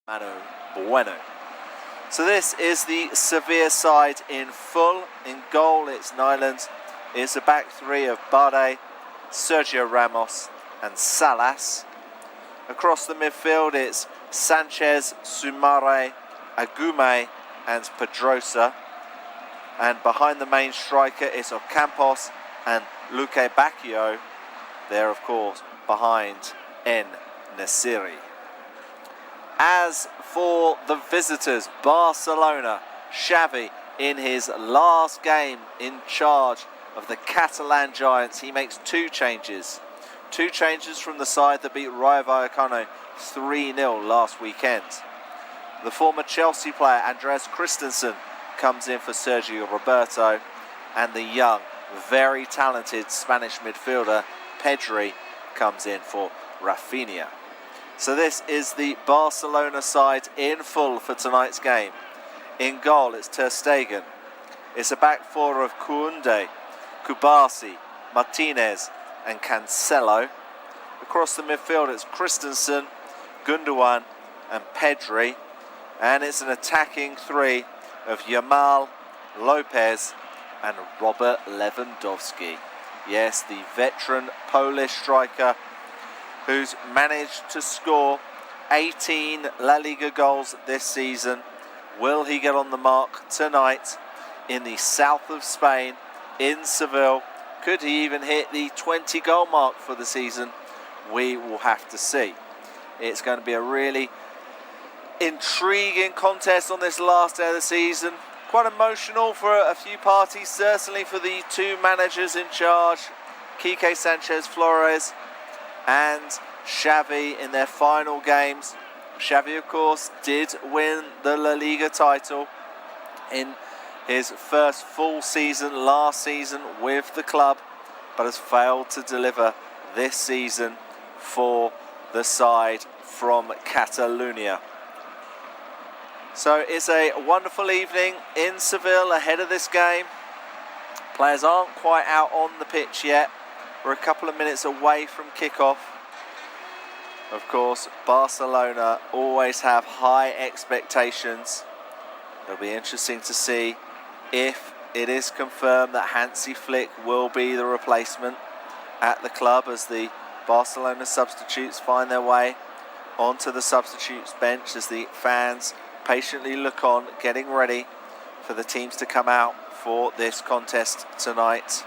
Manu Bueno. So this is the Sevilla side in full. In goal, it's Nyland. It's a back three of Barde, Sergio Ramos and Salas. Across the midfield, it's Sanchez, Sumare, Agume and Pedrosa. And behind the main striker, it's Ocampos and Luque Bacchio. There, of course, behind En Nesiri. As for the visitors, Barcelona, Xavi in his last game in charge of the Catalan Giants, he makes two changes. Two changes from the side that beat Rayo Vallecano 3-0 last weekend. The former Chelsea player Andreas Christensen comes in for Sergio Roberto, and the young, very talented Spanish midfielder Pedri comes in for Rafinha. So this is the Barcelona side in full for tonight's game. In goal, it's Ter Stegen. It's a back four of Kounde, Kubasi, Martinez and Cancelo. Across the midfield, it's Christensen, Gundogan and Pedri. And it's an attacking three of Yamal, Lopez and Robert Lewandowski. Yes, the veteran Polish striker who's managed to score 18 La Liga goals this season. Will he get on the mark tonight? in the south of Spain, in Seville. Could he even hit the 20-goal mark for the season? We will have to see. It's going to be a really intriguing contest on this last day of the season. Quite emotional for a few parties, certainly for the two managers in charge, Quique Sanchez Flores and Xavi in their final games. Xavi, of course, did win the La Liga title in his first full season last season with the club, but has failed to deliver this season for the side from Catalonia. So it's a wonderful evening in Seville ahead of this game. Players aren't quite out on the pitch yet. We're a couple of minutes away from kickoff. Of course, Barcelona always have high expectations. It'll be interesting to see if it is confirmed that Hansi Flick will be the replacement at the club as the Barcelona substitutes find their way onto the substitutes bench as the fans patiently look on, getting ready for the teams to come out for this contest tonight.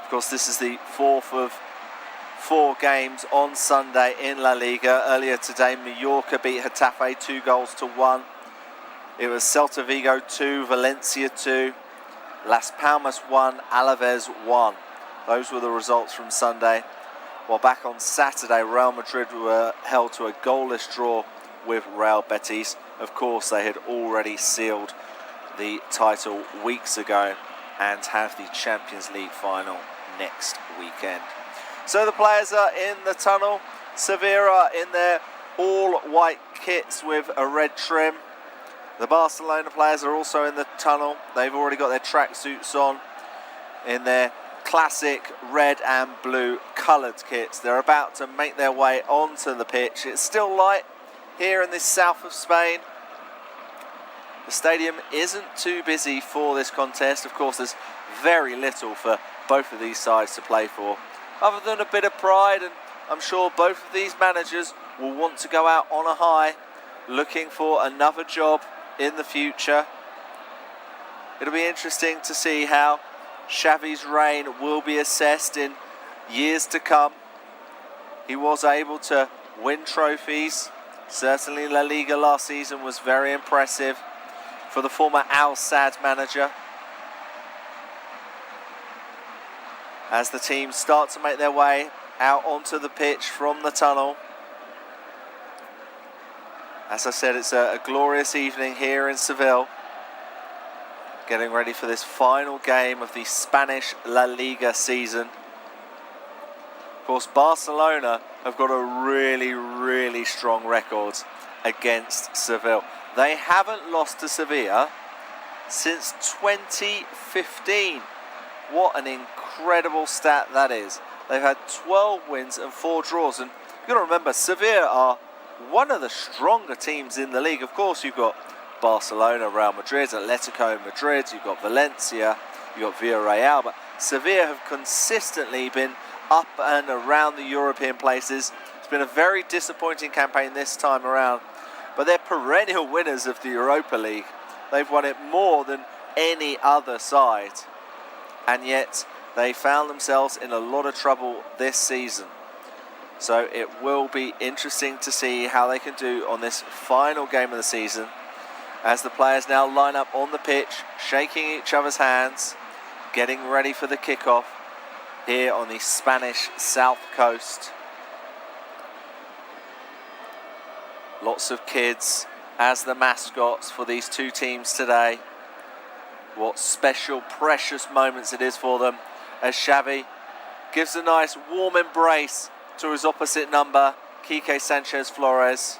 Of course, this is the fourth of 4 games on Sunday in La Liga. Earlier today, Mallorca beat Getafe 2-1. It was Celta Vigo 2, Valencia 2, Las Palmas 1, Alaves 1. Those were the results from Sunday. While back on Saturday, Real Madrid were held to a goalless draw with Real Betis. Of course, they had already sealed the title weeks ago and have the Champions League final next weekend. So the players are in the tunnel. Sevilla in their all-white kits with a red trim. The Barcelona players are also in the tunnel. They've already got their tracksuits on in their classic red and blue coloured kits. They're about to make their way onto the pitch. It's still light here in the south of Spain. The stadium isn't too busy for this contest. Of course, there's very little for both of these sides to play for, other than a bit of pride, and I'm sure both of these managers will want to go out on a high, looking for another job in the future. It'll be interesting to see how Xavi's reign will be assessed in years to come. He was able to win trophies. Certainly La Liga last season was very impressive for the former Al Sadd manager. As the teams start to make their way out onto the pitch from the tunnel. As I said, it's a glorious evening here in Seville. Getting ready for this final game of the Spanish La Liga season. Of course, Barcelona have got a really, really strong record against Seville. They haven't lost to Sevilla since 2015. What an incredible stat that is. They've had 12 wins and 4 draws. And you've got to remember, Sevilla are one of the stronger teams in the league. Of course, you've got Barcelona, Real Madrid, Atletico Madrid, you've got Valencia, you've got Villarreal. But Sevilla have consistently been up and around the European places. It's been a very disappointing campaign this time around. But they're perennial winners of the Europa League. They've won it more than any other side. And yet they found themselves in a lot of trouble this season. So it will be interesting to see how they can do on this final game of the season, as the players now line up on the pitch, shaking each other's hands, getting ready for the kickoff here on the Spanish south coast. Lots of kids as the mascots for these two teams today. What special, precious moments it is for them as Xavi gives a nice warm embrace to his opposite number, Quique Sanchez Flores.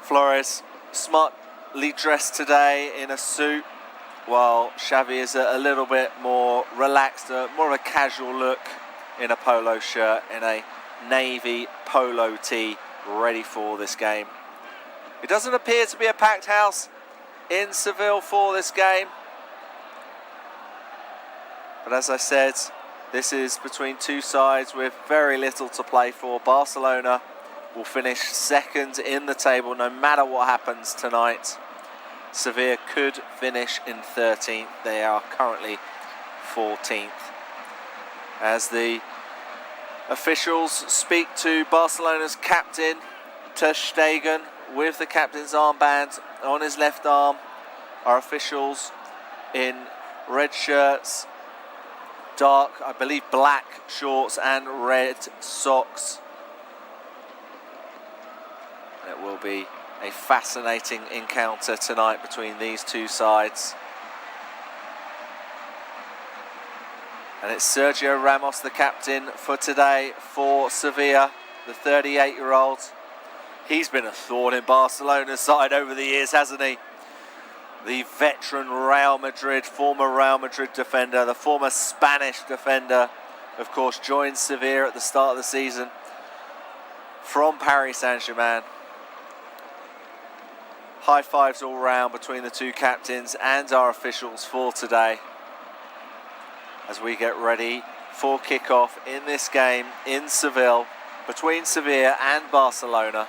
Flores smartly dressed today in a suit, while Xavi is a little bit more relaxed, more of a casual look in a polo shirt, in a navy polo tee, ready for this game. It doesn't appear to be a packed house in Seville for this game. But as I said, this is between two sides with very little to play for. Barcelona will finish second in the table no matter what happens tonight. Sevilla could finish in 13th. They are currently 14th. As the officials speak to Barcelona's captain, Ter Stegen, with the captain's armband on his left arm. Our officials in red shirts, dark, I believe black shorts and red socks. It will be a fascinating encounter tonight between these two sides. And it's Sergio Ramos, the captain for today for Sevilla, the 38-year-old. He's been a thorn in Barcelona's side over the years, hasn't he? The veteran former Real Madrid defender, the former Spanish defender, of course, joined Sevilla at the start of the season from Paris Saint-Germain. High fives all round between the two captains and our officials for today, as we get ready for kickoff in this game in Seville, between Sevilla and Barcelona.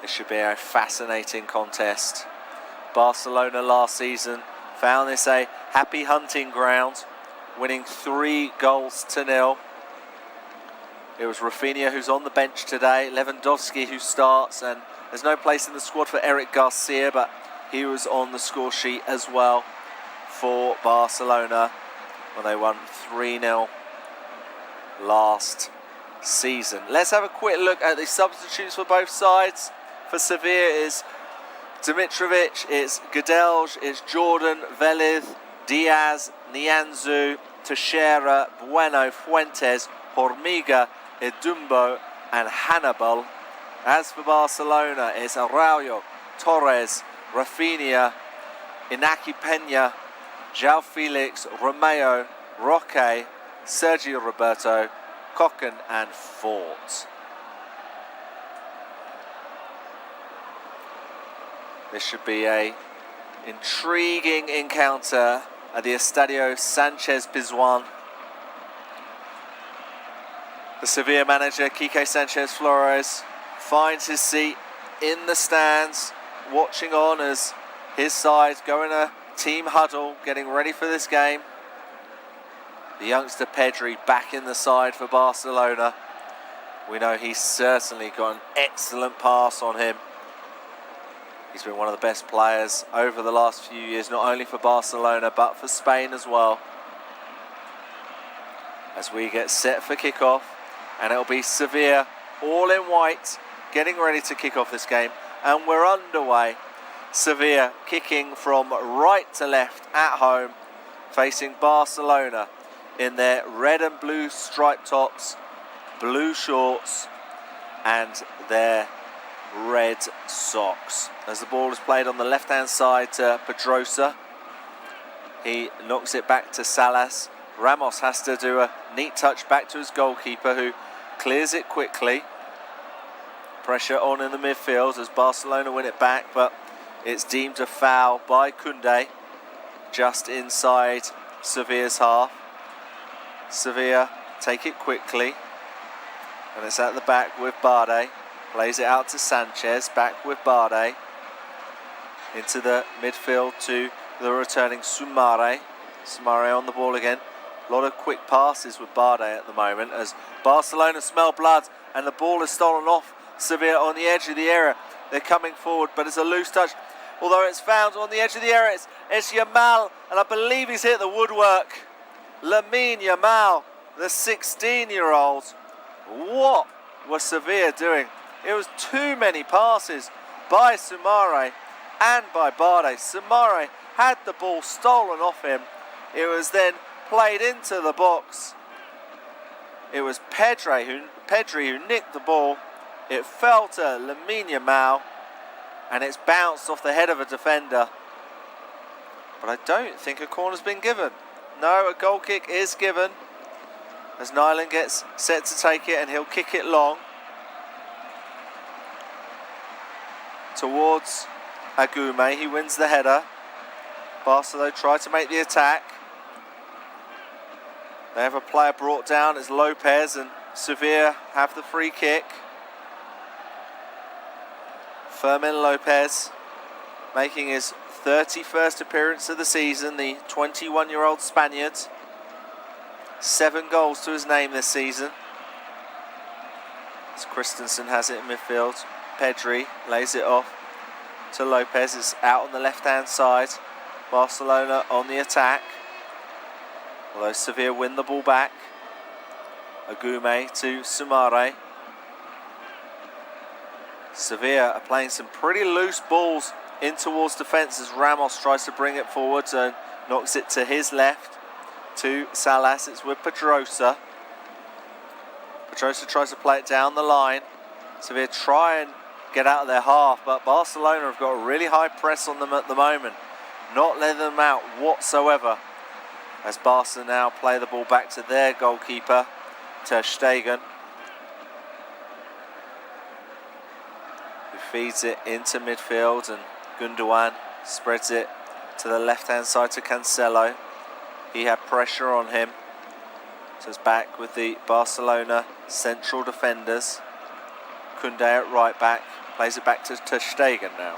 This should be a fascinating contest. Barcelona last season found this a happy hunting ground, winning 3-0. It was Rafinha who's on the bench today, Lewandowski who starts, and there's no place in the squad for Eric Garcia, but he was on the score sheet as well for Barcelona when they won 3-0 last season. Let's have a quick look at the substitutes for both sides. For Sevilla is Dimitrovic, it's Gadelj, it's Jordan, Velez, Diaz, Nianzou, Teixeira, Bueno, Fuentes, Hormiga, Edumbo and Hannibal. As for Barcelona, it's Araujo, Torres, Rafinha, Inaki Peña, João Felix, Romeo, Roque, Sergio Roberto, Cocken and Fort. This should be a intriguing encounter at the Estadio Sánchez Pizjuán. The Sevilla manager, Quique Sanchez Flores, finds his seat in the stands, watching on as his side go in a team huddle, getting ready for this game. The youngster Pedri back in the side for Barcelona. We know he's certainly got an excellent pass on him. He's been one of the best players over the last few years, not only for Barcelona, but for Spain as well. As we get set for kickoff, and it'll be Sevilla, all in white, getting ready to kick off this game. And we're underway. Sevilla kicking from right to left at home, facing Barcelona in their red and blue striped tops, blue shorts, and their red socks. As the ball is played on the left-hand side to Pedrosa, he knocks it back to Salas. Ramos has to do a neat touch back to his goalkeeper, who clears it quickly. Pressure on in the midfield as Barcelona win it back, but it's deemed a foul by Koundé just inside Sevilla's half. Sevilla take it quickly, and it's at the back with Barde. Plays it out to Sanchez, back with Barde. Into the midfield to the returning Soumare. Soumare on the ball again. A lot of quick passes with Barde at the moment as Barcelona smell blood and the ball is stolen off Sevilla on the edge of the area. They're coming forward, but it's a loose touch. Although it's found on the edge of the area, it's Yamal, and I believe he's hit the woodwork. Lamine Yamal, the 16-year-old. What was Sevilla doing? It was too many passes by Soumare and by Barde. Soumare had the ball stolen off him. It was then played into the box. It was Pedri who nicked the ball. It fell to Lamine Yamal, and it's bounced off the head of a defender. But I don't think a corner's been given. No, a goal kick is given as Nyland gets set to take it, and he'll kick it long towards Agume. He wins the header. Barcelona try to make the attack. They have a player brought down as Lopez, and Sevilla have the free kick. Fermin Lopez making his 31st appearance of the season, the 21-year-old Spaniard. 7 goals to his name this season. As Christensen has it in midfield. Pedri lays it off to Lopez. It's out on the left-hand side. Barcelona on the attack. Although Sevilla win the ball back. Agume to Sumare. Sevilla are playing some pretty loose balls in towards defence as Ramos tries to bring it forwards and knocks it to his left to Salas. It's with Pedrosa. Pedrosa tries to play it down the line. Sevilla try and get out of their half, but Barcelona have got a really high press on them at the moment, not letting them out whatsoever. As Barca now play the ball back to their goalkeeper, Ter Stegen, who feeds it into midfield, and Gundogan spreads it to the left-hand side to Cancelo. He had pressure on him, so it's back with the Barcelona central defenders. Koundé at right back, plays it back to Ter Stegen now.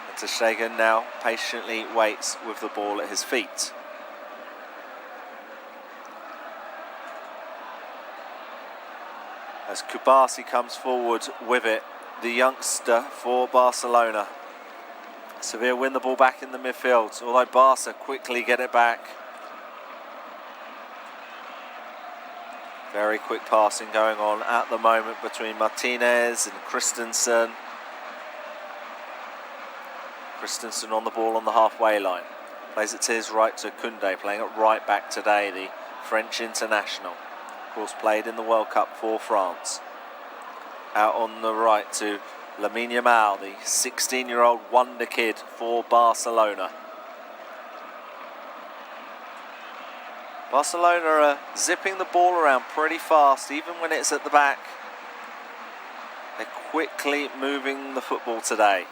And Ter Stegen now patiently waits with the ball at his feet. As Kubasi comes forward with it, the youngster for Barcelona. Sevilla win the ball back in the midfield, although Barca quickly get it back. Very quick passing going on at the moment between Martinez and Christensen. Christensen on the ball on the halfway line. Plays it to his right to Koundé, playing it right back today, the French international. Of course, played in the World Cup for France. Out on the right to Lamine Yamal, the 16-year-old wonder kid for Barcelona. Barcelona are zipping the ball around pretty fast, even when it's at the back. They're quickly moving the football today.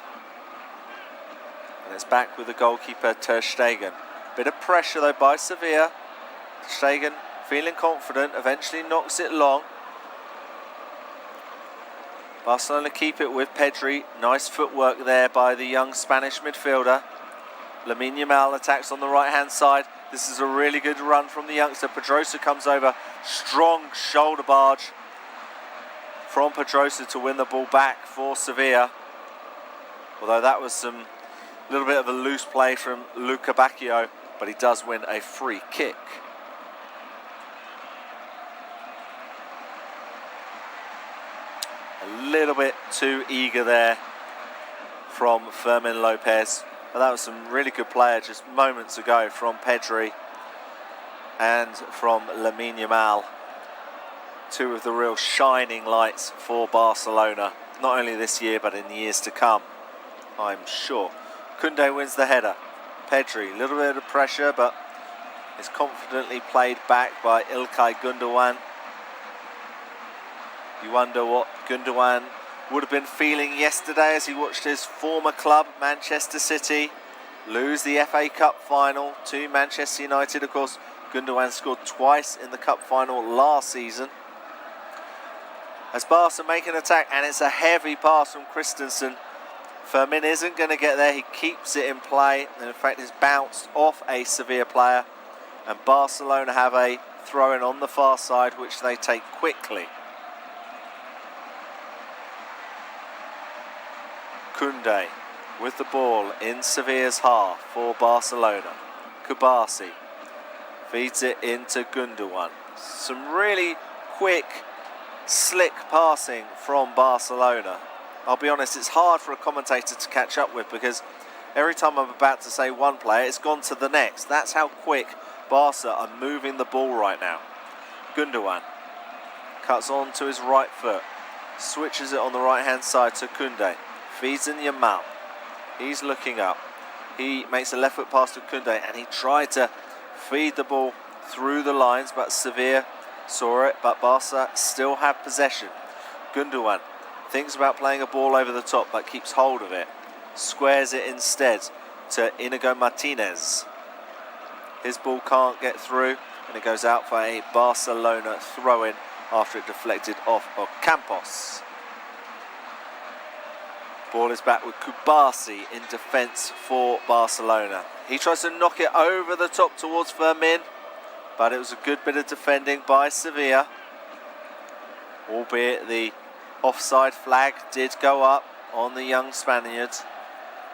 And it's back with the goalkeeper Ter Stegen. Bit of pressure though by Sevilla. Ter Stegen feeling confident, eventually knocks it long. Barcelona keep it with Pedri. Nice footwork there by the young Spanish midfielder. Lamine Yamal attacks on the right-hand side. This is a really good run from the youngster. Pedrosa comes over. Strong shoulder barge from Pedrosa to win the ball back for Sevilla. Although that was a little bit of a loose play from Luca Bacchio, but he does win a free kick. A little bit too eager there from Fermin Lopez. But that was some really good play just moments ago from Pedri and from Lamine Yamal. Two of the real shining lights for Barcelona, not only this year but in years to come, I'm sure. Koundé wins the header. Pedri, a little bit of pressure, but is confidently played back by Ilkay Gundogan. You wonder what Gundogan would have been feeling yesterday as he watched his former club, Manchester City, lose the FA Cup final to Manchester United. Of course, Gundogan scored twice in the Cup final last season. As Barca make an attack, and it's a heavy pass from Christensen. Fermin isn't going to get there. He keeps it in play, and in fact it's bounced off a Sevilla player. And Barcelona have a throw-in on the far side, which they take quickly. Koundé with the ball in Sevilla's half for Barcelona. Kubasi feeds it into Gundogan. Some really quick, slick passing from Barcelona. I'll be honest, it's hard for a commentator to catch up with because every time I'm about to say one player, it's gone to the next. That's how quick Barca are moving the ball right now. Gundogan cuts on to his right foot, switches it on the right-hand side to Koundé. Feeds in Yamal. He's looking up. He makes a left foot pass to Koundé, and he tried to feed the ball through the lines, but Sevilla saw it, but Barca still have possession. Gundogan thinks about playing a ball over the top, but keeps hold of it. Squares it instead to Inigo Martinez. His ball can't get through, and it goes out for a Barcelona throw-in after it deflected off Campos. Ball is back with Kubasi in defence for Barcelona. He tries to knock it over the top towards Fermin, but it was a good bit of defending by Sevilla. Albeit the offside flag did go up on the young Spaniards.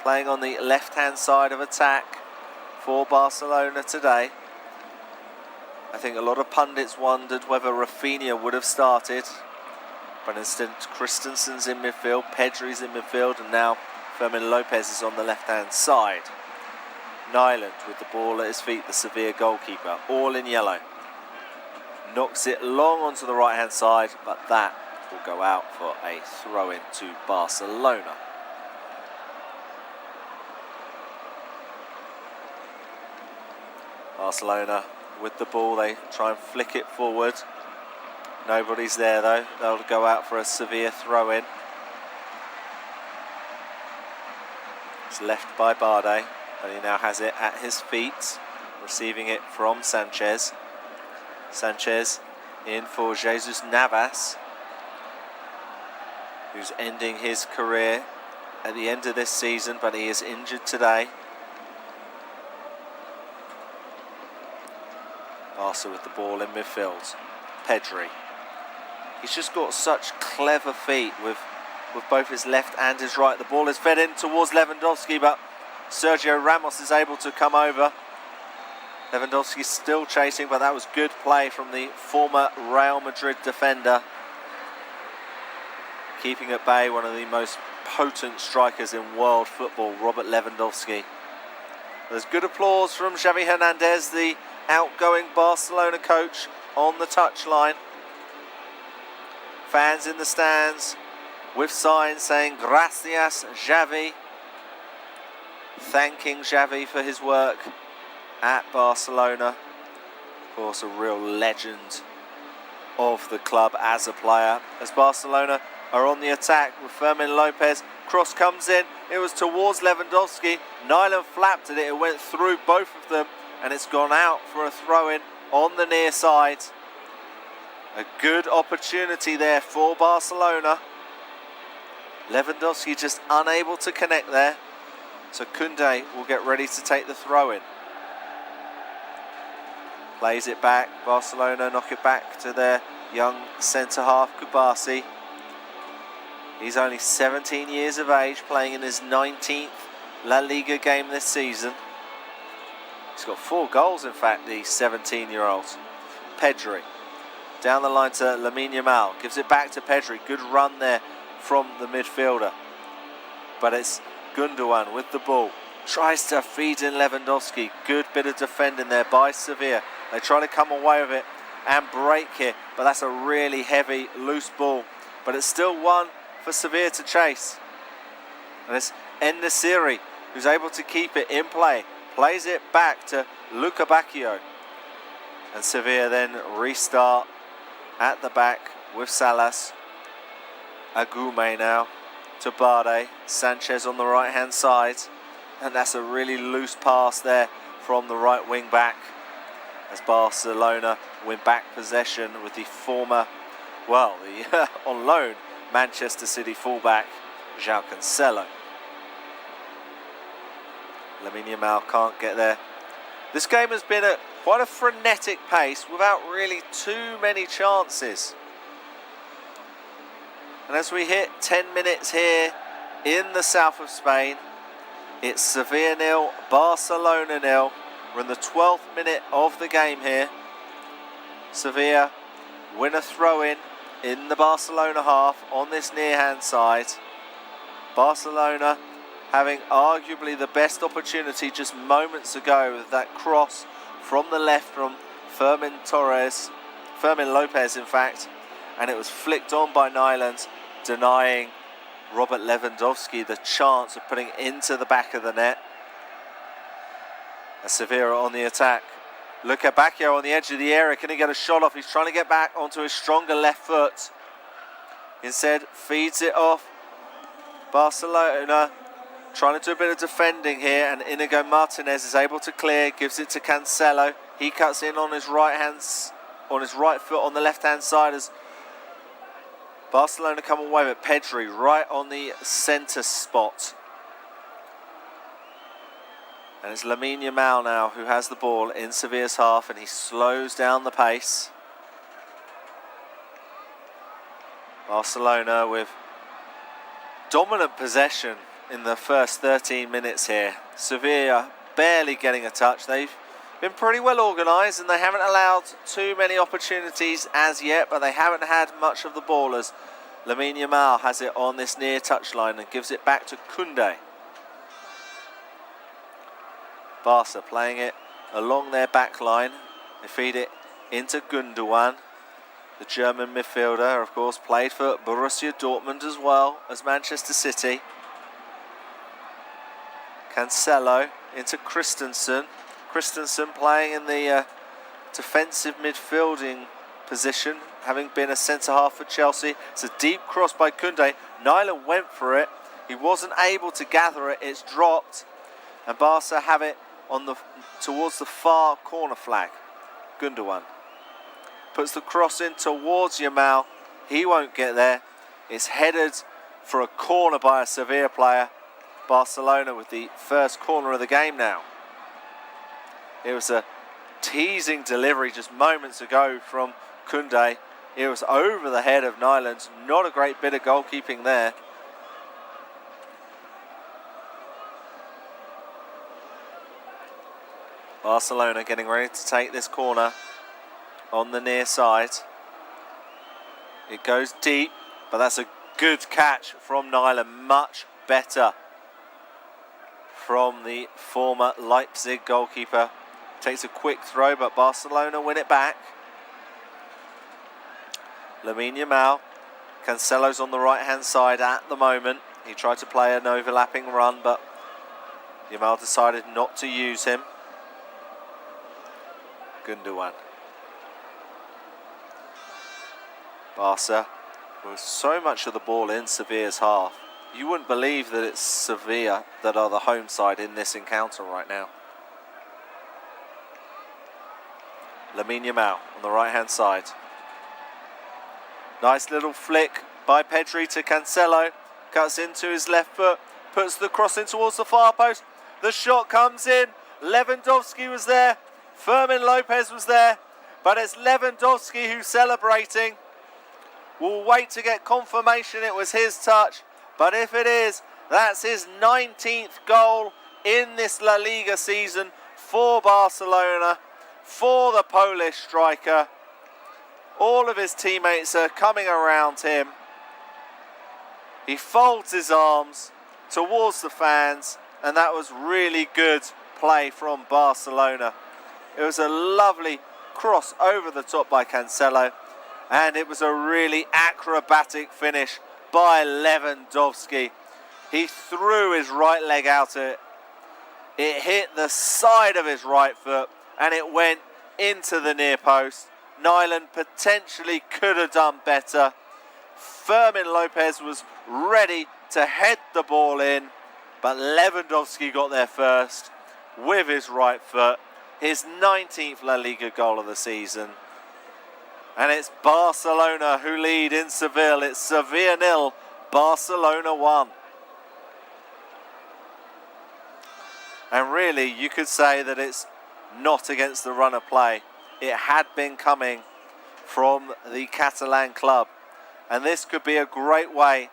Playing on the left-hand side of attack for Barcelona today. I think a lot of pundits wondered whether Rafinha would have started. But instead, Christensen's in midfield, Pedri's in midfield, and now Fermin Lopez is on the left-hand side. Nyland with the ball at his feet, the Sevilla goalkeeper, all in yellow. Knocks it long onto the right-hand side, but that will go out for a throw-in to Barcelona. Barcelona with the ball, they try and flick it forward. Nobody's there though. They'll go out for a Sevilla throw-in. It's left by Barde, but he now has it at his feet, receiving it from Sanchez. Sanchez in for Jesus Navas, who's ending his career at the end of this season, but he is injured today. Barca with the ball in midfield. Pedri. He's just got such clever feet with both his left and his right. The ball is fed in towards Lewandowski, but Sergio Ramos is able to come over. Lewandowski still chasing, but that was good play from the former Real Madrid defender. Keeping at bay one of the most potent strikers in world football, Robert Lewandowski. There's good applause from Xavi Hernandez, the outgoing Barcelona coach, on the touchline. Fans in the stands with signs saying "Gracias, Xavi," thanking Xavi for his work at Barcelona. Of course, a real legend of the club as a player. As Barcelona are on the attack with Fermin Lopez, cross comes in, it was towards Lewandowski. Nyland flapped at it, it went through both of them, and it's gone out for a throw-in on the near side. A good opportunity there for Barcelona. Lewandowski just unable to connect there. So Koundé will get ready to take the throw-in. Plays it back. Barcelona knock it back to their young centre-half, Kubasi. He's only 17 years of age, playing in his 19th La Liga game this season. He's got 4 goals, in fact, the 17-year-old. Pedri. Down the line to Lamine Yamal. Gives it back to Pedri. Good run there from the midfielder. But it's Gundogan with the ball. Tries to feed in Lewandowski. Good bit of defending there by Sevilla. They try to come away with it and break here. But that's a really heavy, loose ball. But it's still one for Sevilla to chase. And it's En-Nesyri who's able to keep it in play. Plays it back to Luca Bacchio. And Sevilla then restart at the back with Salas. Agume now to Barde. Sanchez on the right hand side. And that's a really loose pass there from the right wing back. As Barcelona win back possession with the former, well, the on loan Manchester City fullback, João Cancelo. Lamine Yamal can't get there. This game has been at quite a frenetic pace without really too many chances. And as we hit 10 minutes here in the south of Spain, it's Sevilla 0, Barcelona 0. We're in the 12th minute of the game here. Sevilla win a throw-in in the Barcelona half on this near-hand side. Barcelona having arguably the best opportunity just moments ago with that cross from the left from Fermin Lopez in fact, and it was flicked on by Nyland, denying Robert Lewandowski the chance of putting it into the back of the net. As Sevilla on the attack. Look at Bacchio on the edge of the area. Can he get a shot off? He's trying to get back onto his stronger left foot. Instead, feeds it off. Barcelona trying to do a bit of defending here, and Inigo Martinez is able to clear. Gives it to Cancelo. He cuts in on his right foot on the left hand side as Barcelona come away with Pedri right on the centre spot. And it's Lamine Yamal now who has the ball in Sevilla's half, and he slows down the pace. Barcelona with dominant possession in the first 13 minutes here. Sevilla barely getting a touch. They've been pretty well organised and they haven't allowed too many opportunities as yet, but they haven't had much of the ball as Lamine Yamal has it on this near touchline and gives it back to Koundé. Barca playing it along their back line. They feed it into Gundogan. The German midfielder, of course, played for Borussia Dortmund as well as Manchester City. Cancelo into Christensen. Christensen playing in the defensive midfielding position, having been a centre-half for Chelsea. It's a deep cross by Koundé. Nyland went for it. He wasn't able to gather it. It's dropped. And Barca have it on towards the far corner flag. Gundogan puts the cross in towards Yamal. He won't get there. It's headed for a corner by a Sevilla player. Barcelona with the first corner of the game now. It was a teasing delivery just moments ago from Koundé. It was over the head of Nyland. Not a great bit of goalkeeping there. Barcelona getting ready to take this corner on the near side. It goes deep, but that's a good catch from Nyland. Much better from the former Leipzig goalkeeper. Takes a quick throw, but Barcelona win it back. Lamine Yamal. Cancelo's on the right-hand side at the moment. He tried to play an overlapping run, but Yamal decided not to use him. Gundogan. Barca with so much of the ball in Sevilla's half. You wouldn't believe that it's Sevilla that are the home side in this encounter right now. Lamine Yamal on the right-hand side. Nice little flick by Pedri to Cancelo. Cuts into his left foot. Puts the cross in towards the far post. The shot comes in. Lewandowski was there. Fermin Lopez was there. But it's Lewandowski who's celebrating. We'll wait to get confirmation it was his touch. But if it is, that's his 19th goal in this La Liga season for Barcelona, for the Polish striker. All of his teammates are coming around him. He folds his arms towards the fans, and that was really good play from Barcelona. It was a lovely cross over the top by Cancelo, and it was a really acrobatic finish by Lewandowski. He threw his right leg out it. It hit the side of his right foot and it went into the near post. Nyland potentially could have done better. Fermin Lopez was ready to head the ball in, but Lewandowski got there first with his right foot. His 19th La Liga goal of the season. And it's Barcelona who lead in Seville. It's Sevilla 0, Barcelona 1. And really, you could say that it's not against the run of play. It had been coming from the Catalan club. And this could be a great way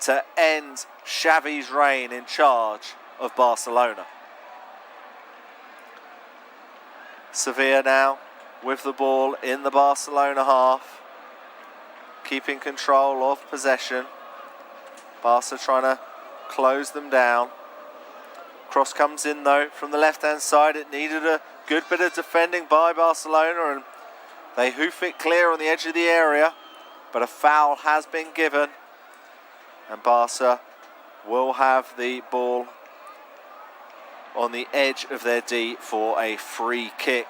to end Xavi's reign in charge of Barcelona. Sevilla now with the ball in the Barcelona half, keeping control of possession. Barca trying to close them down. Cross comes in though from the left-hand side. It needed a good bit of defending by Barcelona, and they hoof it clear on the edge of the area, but a foul has been given, and Barca will have the ball on the edge of their D for a free kick.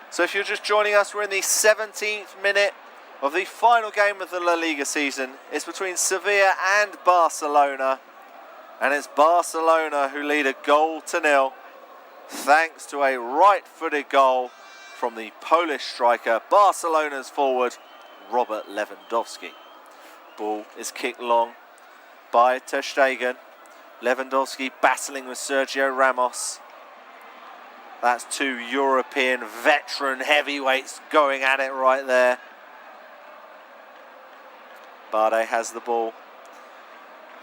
So if you're just joining us, we're in the 17th minute of the final game of the La Liga season. It's between Sevilla and Barcelona. And it's Barcelona who lead a 1-0 thanks to a right-footed goal from the Polish striker, Barcelona's forward, Robert Lewandowski. Ball is kicked long by Ter Stegen. Lewandowski battling with Sergio Ramos. That's two European veteran heavyweights going at it right there. Barde has the ball.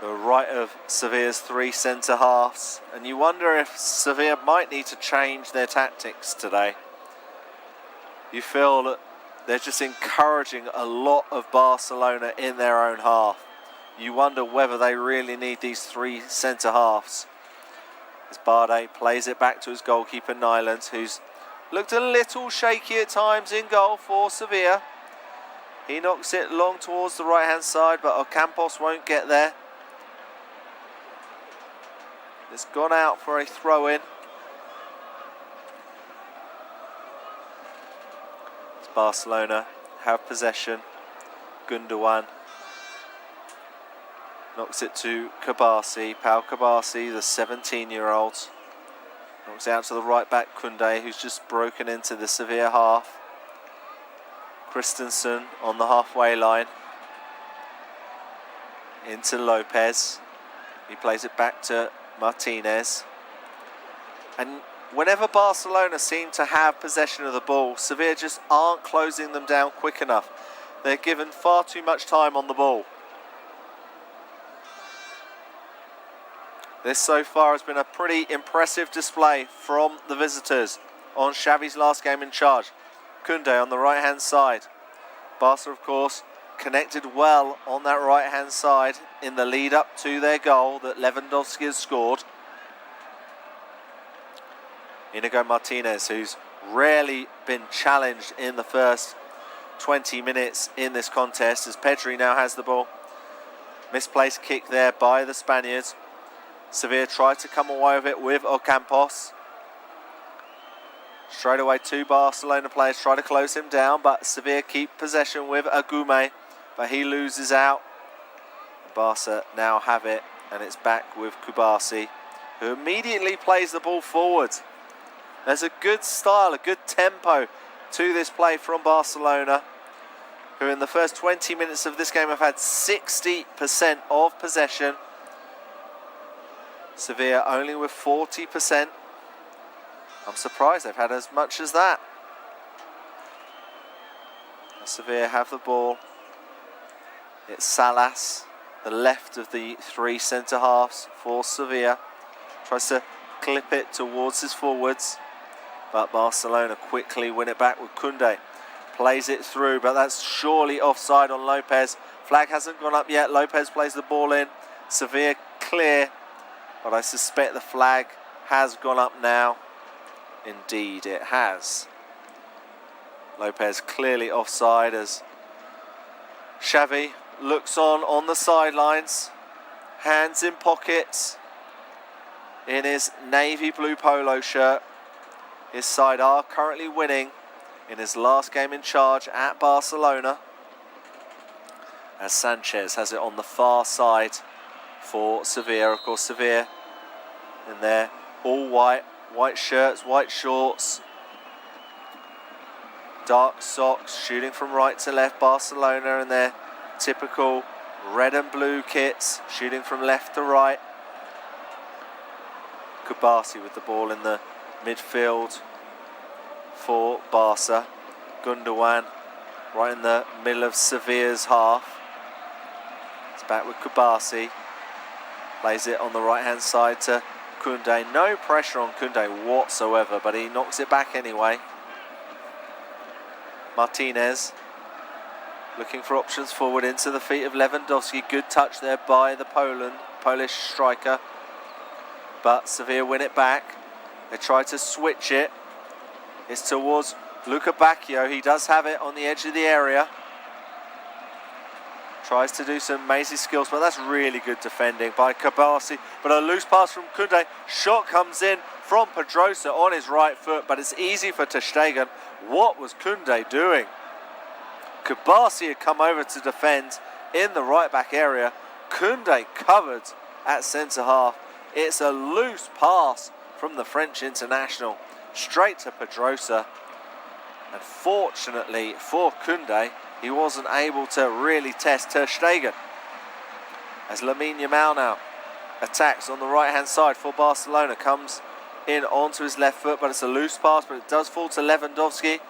The right of Sevilla's three centre-halves. And you wonder if Sevilla might need to change their tactics today. You feel that they're just encouraging a lot of Barcelona in their own half. You wonder whether they really need these three centre-halves. As Barde plays it back to his goalkeeper, Nyland, who's looked a little shaky at times in goal for Sevilla. He knocks it long towards the right-hand side, but Ocampos won't get there. It's gone out for a throw-in. As Barcelona have possession. Gundogan knocks it to Kabasi. Pau Kabasi, the 17-year-old. Knocks it out to the right-back, Koundé, who's just broken into the Sevilla half. Christensen on the halfway line. Into Lopez. He plays it back to Martinez. And whenever Barcelona seem to have possession of the ball, Sevilla just aren't closing them down quick enough. They're given far too much time on the ball. This so far has been a pretty impressive display from the visitors on Xavi's last game in charge. Koundé on the right-hand side. Barca, of course, connected well on that right-hand side in the lead-up to their goal that Lewandowski has scored. Inigo Martinez, who's rarely been challenged in the first 20 minutes in this contest, as Pedri now has the ball. Misplaced kick there by the Spaniards. Sevilla tried to come away with it with Ocampos. Straight away, two Barcelona players try to close him down, but Sevilla keep possession with Agume, but he loses out. Barca now have it, and it's back with Kubasi, who immediately plays the ball forward. There's a good style, a good tempo to this play from Barcelona, who in the first 20 minutes of this game have had 60% of possession. Sevilla only with 40%. I'm surprised they've had as much as that. Sevilla have the ball. It's Salas, the left of the three centre-halves for Sevilla. Tries to clip it towards his forwards, but Barcelona quickly win it back with Koundé. Plays it through, but that's surely offside on Lopez. Flag hasn't gone up yet. Lopez plays the ball in. Sevilla clear, but I suspect the flag has gone up now. Indeed it has. Lopez clearly offside as Xavi looks on the sidelines, hands in pockets, in his navy blue polo shirt. His side are currently winning in his last game in charge at Barcelona, as Sanchez has it on the far side for Sevilla. Of course, Sevilla in their all white shirts, white shorts, dark socks, shooting from right to left. Barcelona in their typical red and blue kits, shooting from left to right. Kubasi with the ball in the midfield for Barca. Gundogan right in the middle of Sevilla's half. It's back with Kubasi. Plays it on the right hand side to Koundé. No pressure on Koundé whatsoever, but he knocks it back anyway. Martinez looking for options forward into the feet of Lewandowski. Good touch there by the Polish striker, but Sevilla win it back. They try to switch it. It's towards Luca Bacchio. He does have it on the edge of the area. Tries to do some amazing skills, but that's really good defending by Kabasi. But a loose pass from Koundé. Shot comes in from Pedrosa on his right foot, but it's easy for Ter Stegen. What was Koundé doing? Kabasi had come over to defend in the right back area. Koundé covered at centre half. It's a loose pass from the French international straight to Pedrosa. And fortunately for Koundé, he wasn't able to really test Ter Stegen. As Lamine Yamal now attacks on the right-hand side for Barcelona, comes in onto his left foot, but it's a loose pass, but it does fall to Lewandowski.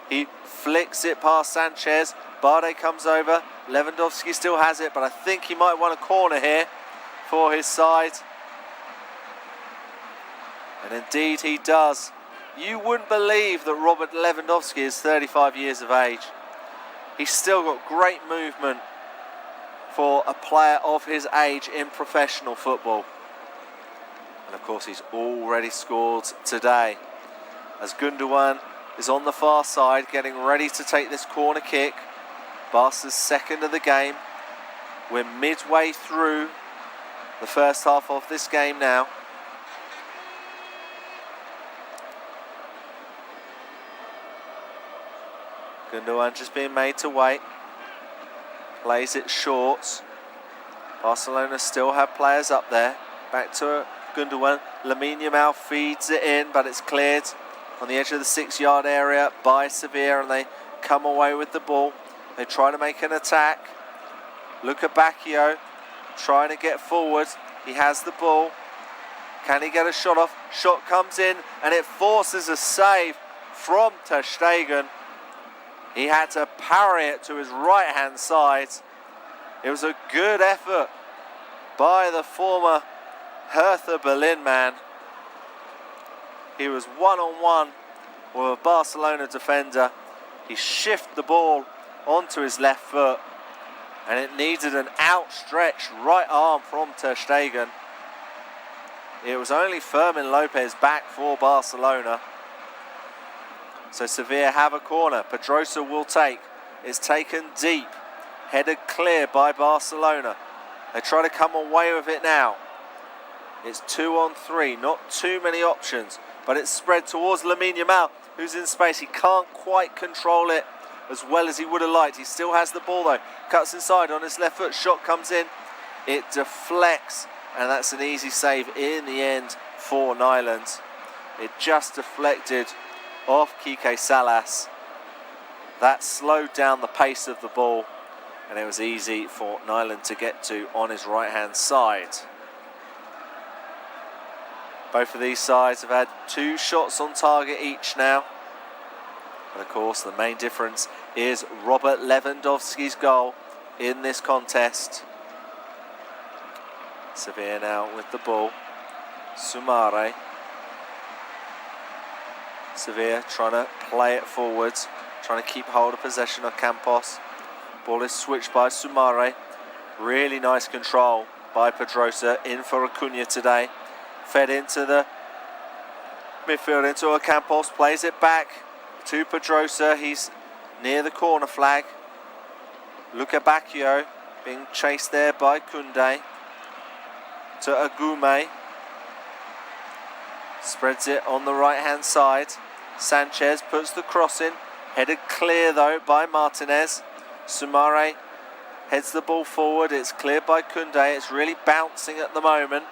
He flicks it past Sanchez. Barde comes over. Lewandowski still has it, but I think he might want a corner here for his side. And indeed he does. You wouldn't believe that Robert Lewandowski is 35 years of age. He's still got great movement for a player of his age in professional football. And of course he's already scored today. As Gundogan is on the far side getting ready to take this corner kick. Barca's second of the game. We're midway through the first half of this game now. Gundogan just being made to wait. Plays it short. Barcelona still have players up there. Back to Gundogan. Lamine Yamal feeds it in, but it's cleared on the edge of the 6-yard area by Sevilla, and they come away with the ball. They try to make an attack. Luca Bacchio trying to get forward. He has the ball. Can he get a shot off? Shot comes in, and it forces a save from Ter Stegen. He had to parry it to his right-hand side. It was a good effort by the former Hertha Berlin man. He was one-on-one with a Barcelona defender. He shifted the ball onto his left foot, and it needed an outstretched right arm from Ter Stegen. It was only Fermin Lopez back for Barcelona. So Sevilla have a corner. Pedrosa will take. It's taken deep. Headed clear by Barcelona. They try to come away with it now. It's 2-on-3. Not too many options. But it's spread towards Lamine Yamal, who's in space. He can't quite control it as well as he would have liked. He still has the ball though. Cuts inside on his left foot. Shot comes in. It deflects. And that's an easy save in the end for Nyland. It just deflected off Quique Salas. That slowed down the pace of the ball, and it was easy for Nyland to get to on his right hand side. Both of these sides have had 2 shots on target each now. And of course the main difference is Robert Lewandowski's goal in this contest. Sevilla now with the ball. Sumare. Sevilla trying to play it forwards, trying to keep hold of possession of Campos. Ball is switched by Sumare. Really nice control by Pedrosa, in for Acuna today. Fed into the midfield, into a Campos, plays it back to Pedrosa. He's near the corner flag. Luca Bacchio being chased there by Koundé. To Agume. Spreads it on the right hand side. Sanchez puts the cross in. Headed clear though by Martinez. Sumare heads the ball forward. It's cleared by Koundé. It's really bouncing at the moment.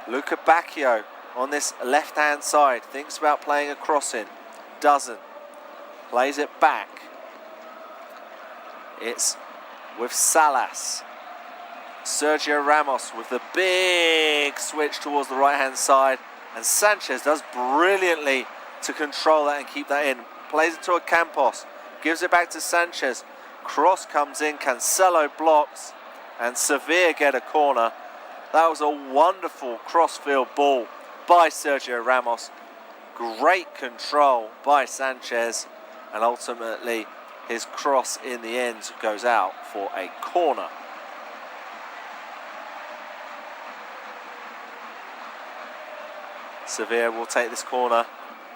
Luca Bacchio on this left hand side. Thinks about playing a cross in. Doesn't. Plays it back. It's with Salas. Sergio Ramos with the big switch towards the right hand side, and Sanchez does brilliantly to control that and keep that in. Plays it to a Campos, gives it back to Sanchez. Cross comes in, Cancelo blocks, and Sevilla get a corner. That was a wonderful crossfield ball by Sergio Ramos. Great control by Sanchez, and ultimately his cross in the end goes out for a corner. Sevilla will take this corner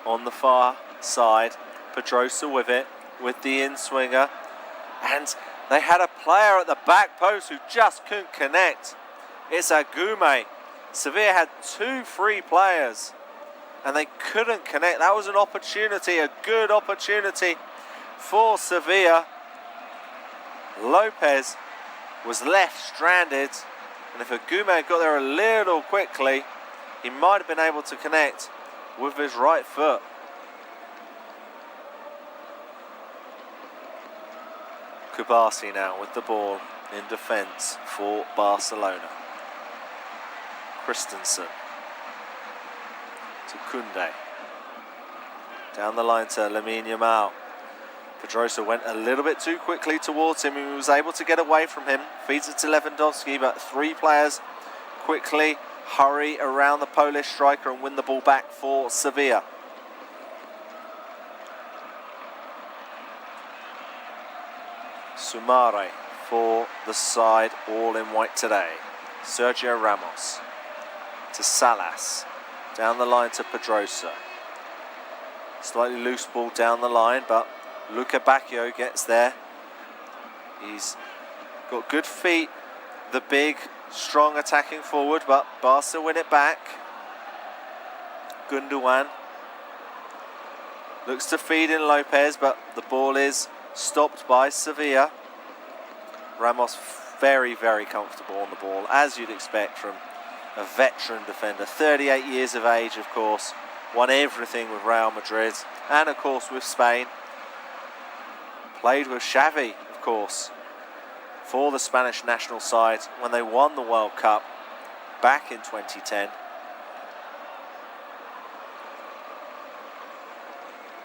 on the far side. Pedrosa with it, with the in-swinger. And they had a player at the back post who just couldn't connect. It's Agume. Sevilla had 2 free players, and they couldn't connect. That was an opportunity, a good opportunity for Sevilla. Lopez was left stranded, and if Agume had got there a little quickly, he might have been able to connect with his right foot. Kubasi now with the ball in defence for Barcelona. Christensen to Koundé. Down the line to Lamine Yamal. Pedrosa went a little bit too quickly towards him. He was able to get away from him. Feeds it to Lewandowski, but three players quickly hurry around the Polish striker and win the ball back for Sevilla. Sumare for the side, all in white today. Sergio Ramos to Salas. Down the line to Pedrosa. Slightly loose ball down the line, but Luca Bacchio gets there. He's got good feet, the big, strong attacking forward, but Barca win it back. Gundogan looks to feed in Lopez, but the ball is stopped by Sevilla. Ramos very, very comfortable on the ball, as you'd expect from a veteran defender. 38 years of age, of course. Won everything with Real Madrid and, of course, with Spain. Played with Xavi, of course, for the Spanish national side when they won the World Cup back in 2010.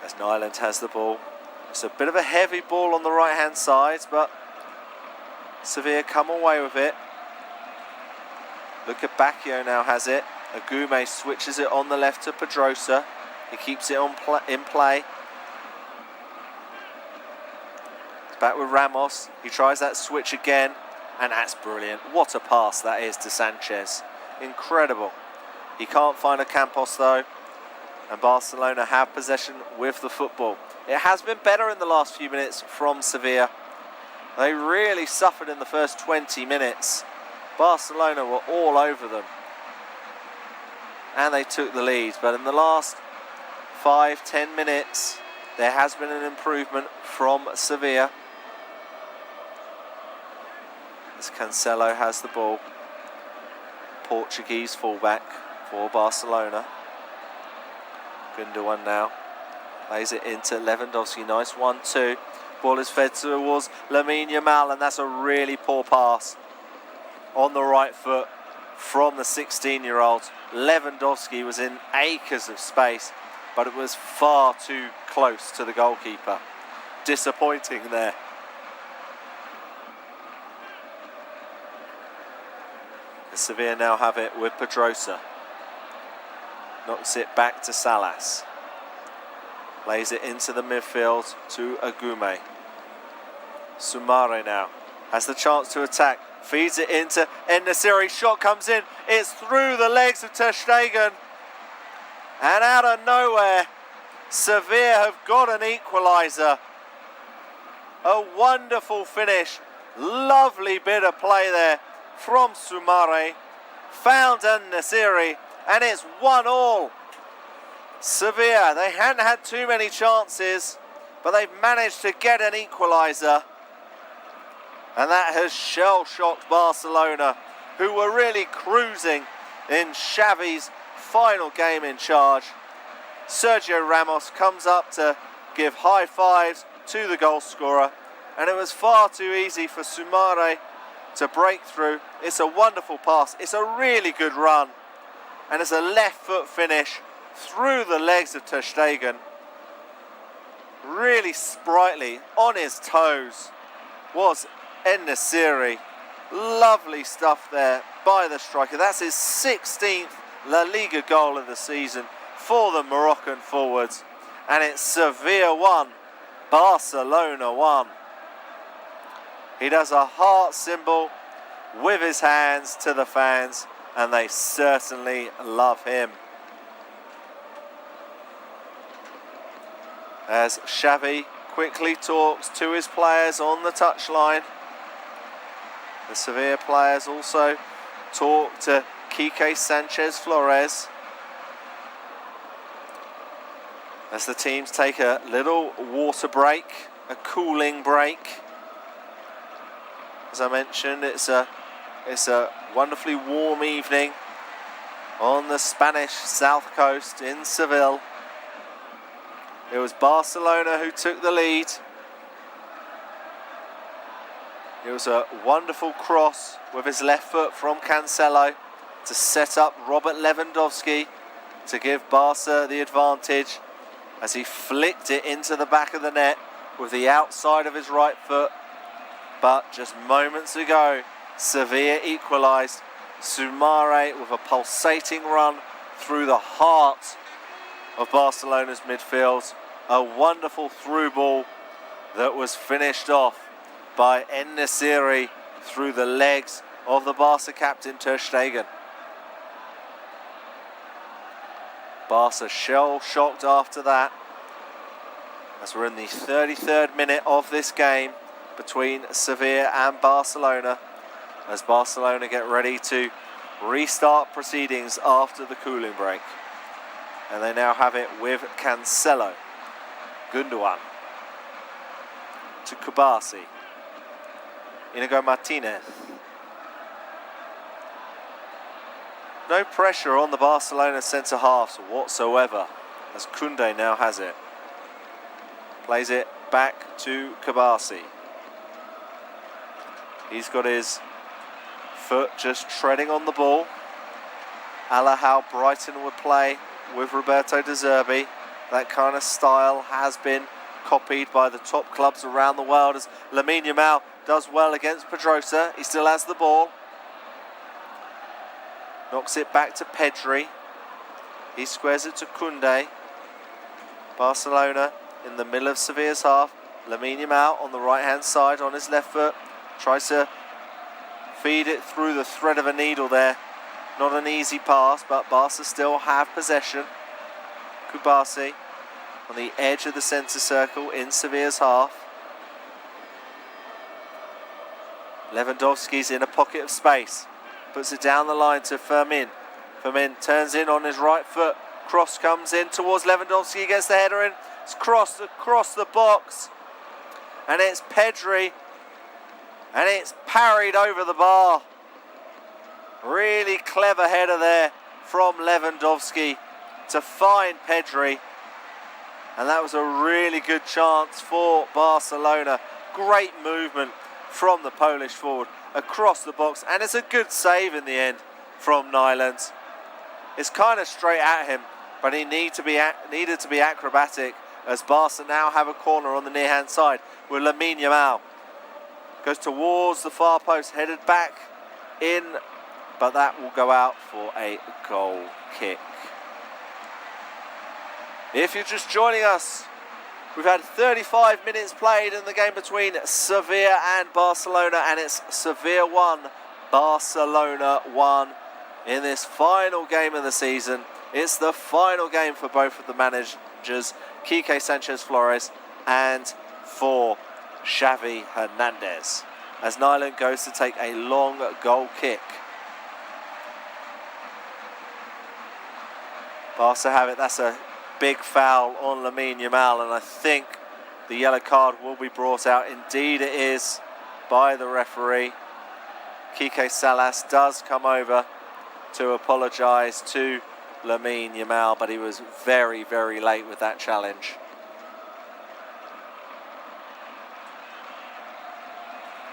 As Nyland has the ball. It's a bit of a heavy ball on the right-hand side, but Sevilla come away with it. Look at Bacchio now has it. Agume switches it on the left to Pedrosa. He keeps it in play. It's back with Ramos. He tries that switch again, and that's brilliant. What a pass that is to Sanchez. Incredible. He can't find a Campos though, and Barcelona have possession with the football. It has been better in the last few minutes from Sevilla. They really suffered in the first 20 minutes. Barcelona were all over them, and they took the lead. But in the last 5-10 minutes, there has been an improvement from Sevilla. As Cancelo has the ball. Portuguese fullback for Barcelona. Gundogan now. Plays it into Lewandowski. Nice 1-2. Ball is fed towards Lamine Yamal, and that's a really poor pass on the right foot from the 16-year-old. Lewandowski was in acres of space, but it was far too close to the goalkeeper. Disappointing there. The Sevilla now have it with Pedrosa. Knocks it back to Salas. Plays it into the midfield to Agume. Sumare now has the chance to attack. Feeds it into En-Nesyri. Shot comes in. It's through the legs of Ter Stegen. And out of nowhere, Sevilla have got an equaliser. A wonderful finish. Lovely bit of play there from Sumare. Found En-Nesyri. And it's 1-1. Sevilla, they hadn't had too many chances, but they've managed to get an equaliser. And that has shell-shocked Barcelona, who were really cruising in Xavi's final game in charge. Sergio Ramos comes up to give high fives to the goal scorer, and it was far too easy for Sumare to break through. It's a wonderful pass. It's a really good run, and it's a left foot finish through the legs of Ter Stegen. Really sprightly, on his toes was En-Nesyri. Lovely stuff there by the striker. That's his 16th La Liga goal of the season for the Moroccan forwards. And it's Sevilla 1, Barcelona 1. He does a heart symbol with his hands to the fans, and they certainly love him. As Xavi quickly talks to his players on the touchline. The Sevilla players also talk to Quique Sanchez Flores. As the teams take a little water break, a cooling break. As I mentioned, it's a wonderfully warm evening on the Spanish south coast in Seville. It was Barcelona who took the lead. It was a wonderful cross with his left foot from Cancelo to set up Robert Lewandowski to give Barca the advantage as he flicked it into the back of the net with the outside of his right foot. But just moments ago, Sevilla equalised. Soumare with a pulsating run through the heart of Barcelona's midfield. A wonderful through ball that was finished off by En-Nesyri through the legs of the Barca captain Ter Stegen. Barca shell-shocked after that, as we're in the 33rd minute of this game between Sevilla and Barcelona, as Barcelona get ready to restart proceedings after the cooling break. And they now have it with Cancelo. Gundogan to Kubasi. Inigo Martinez. No pressure on the Barcelona centre-halves whatsoever, as Koundé now has it. Plays it back to Kubasi. He's got his foot just treading on the ball. A la how Brighton would play with Roberto De Zerbi. That kind of style has been copied by the top clubs around the world, as Lamine Yamal does well against Pedrosa. He still has the ball. Knocks it back to Pedri. He squares it to Koundé. Barcelona in the middle of Sevilla's half. Lamine Yamal on the right-hand side on his left foot. Tries to feed it through the thread of a needle there. Not an easy pass, but Barca still have possession. Kubasi on the edge of the centre circle in Sevilla's half. Lewandowski's in a pocket of space. Puts it down the line to Fermin. Fermin turns in on his right foot. Cross comes in towards Lewandowski. Gets the header in. It's crossed across the box. And it's Pedri. And it's parried over the bar. Really clever header there from Lewandowski to find Pedri. And that was a really good chance for Barcelona. Great movement from the Polish forward across the box, and it's a good save in the end from Nyland. It's kind of straight at him, but he needed to be acrobatic, as Barca now have a corner on the near hand side with Lamine Yamal. Goes towards the far post, headed back in, but that will go out for a goal kick. If you're just joining us, we've had 35 minutes played in the game between Sevilla and Barcelona, and it's Sevilla 1, Barcelona 1 in this final game of the season. It's the final game for both of the managers, Quique Sanchez-Flores and for Xavi Hernandez, as Nyland goes to take a long goal kick. Barca have it. That's a big foul on Lamine Yamal, and I think the yellow card will be brought out. Indeed it is, by the referee. Quique Salas does come over to apologise to Lamine Yamal, but he was very, very late with that challenge.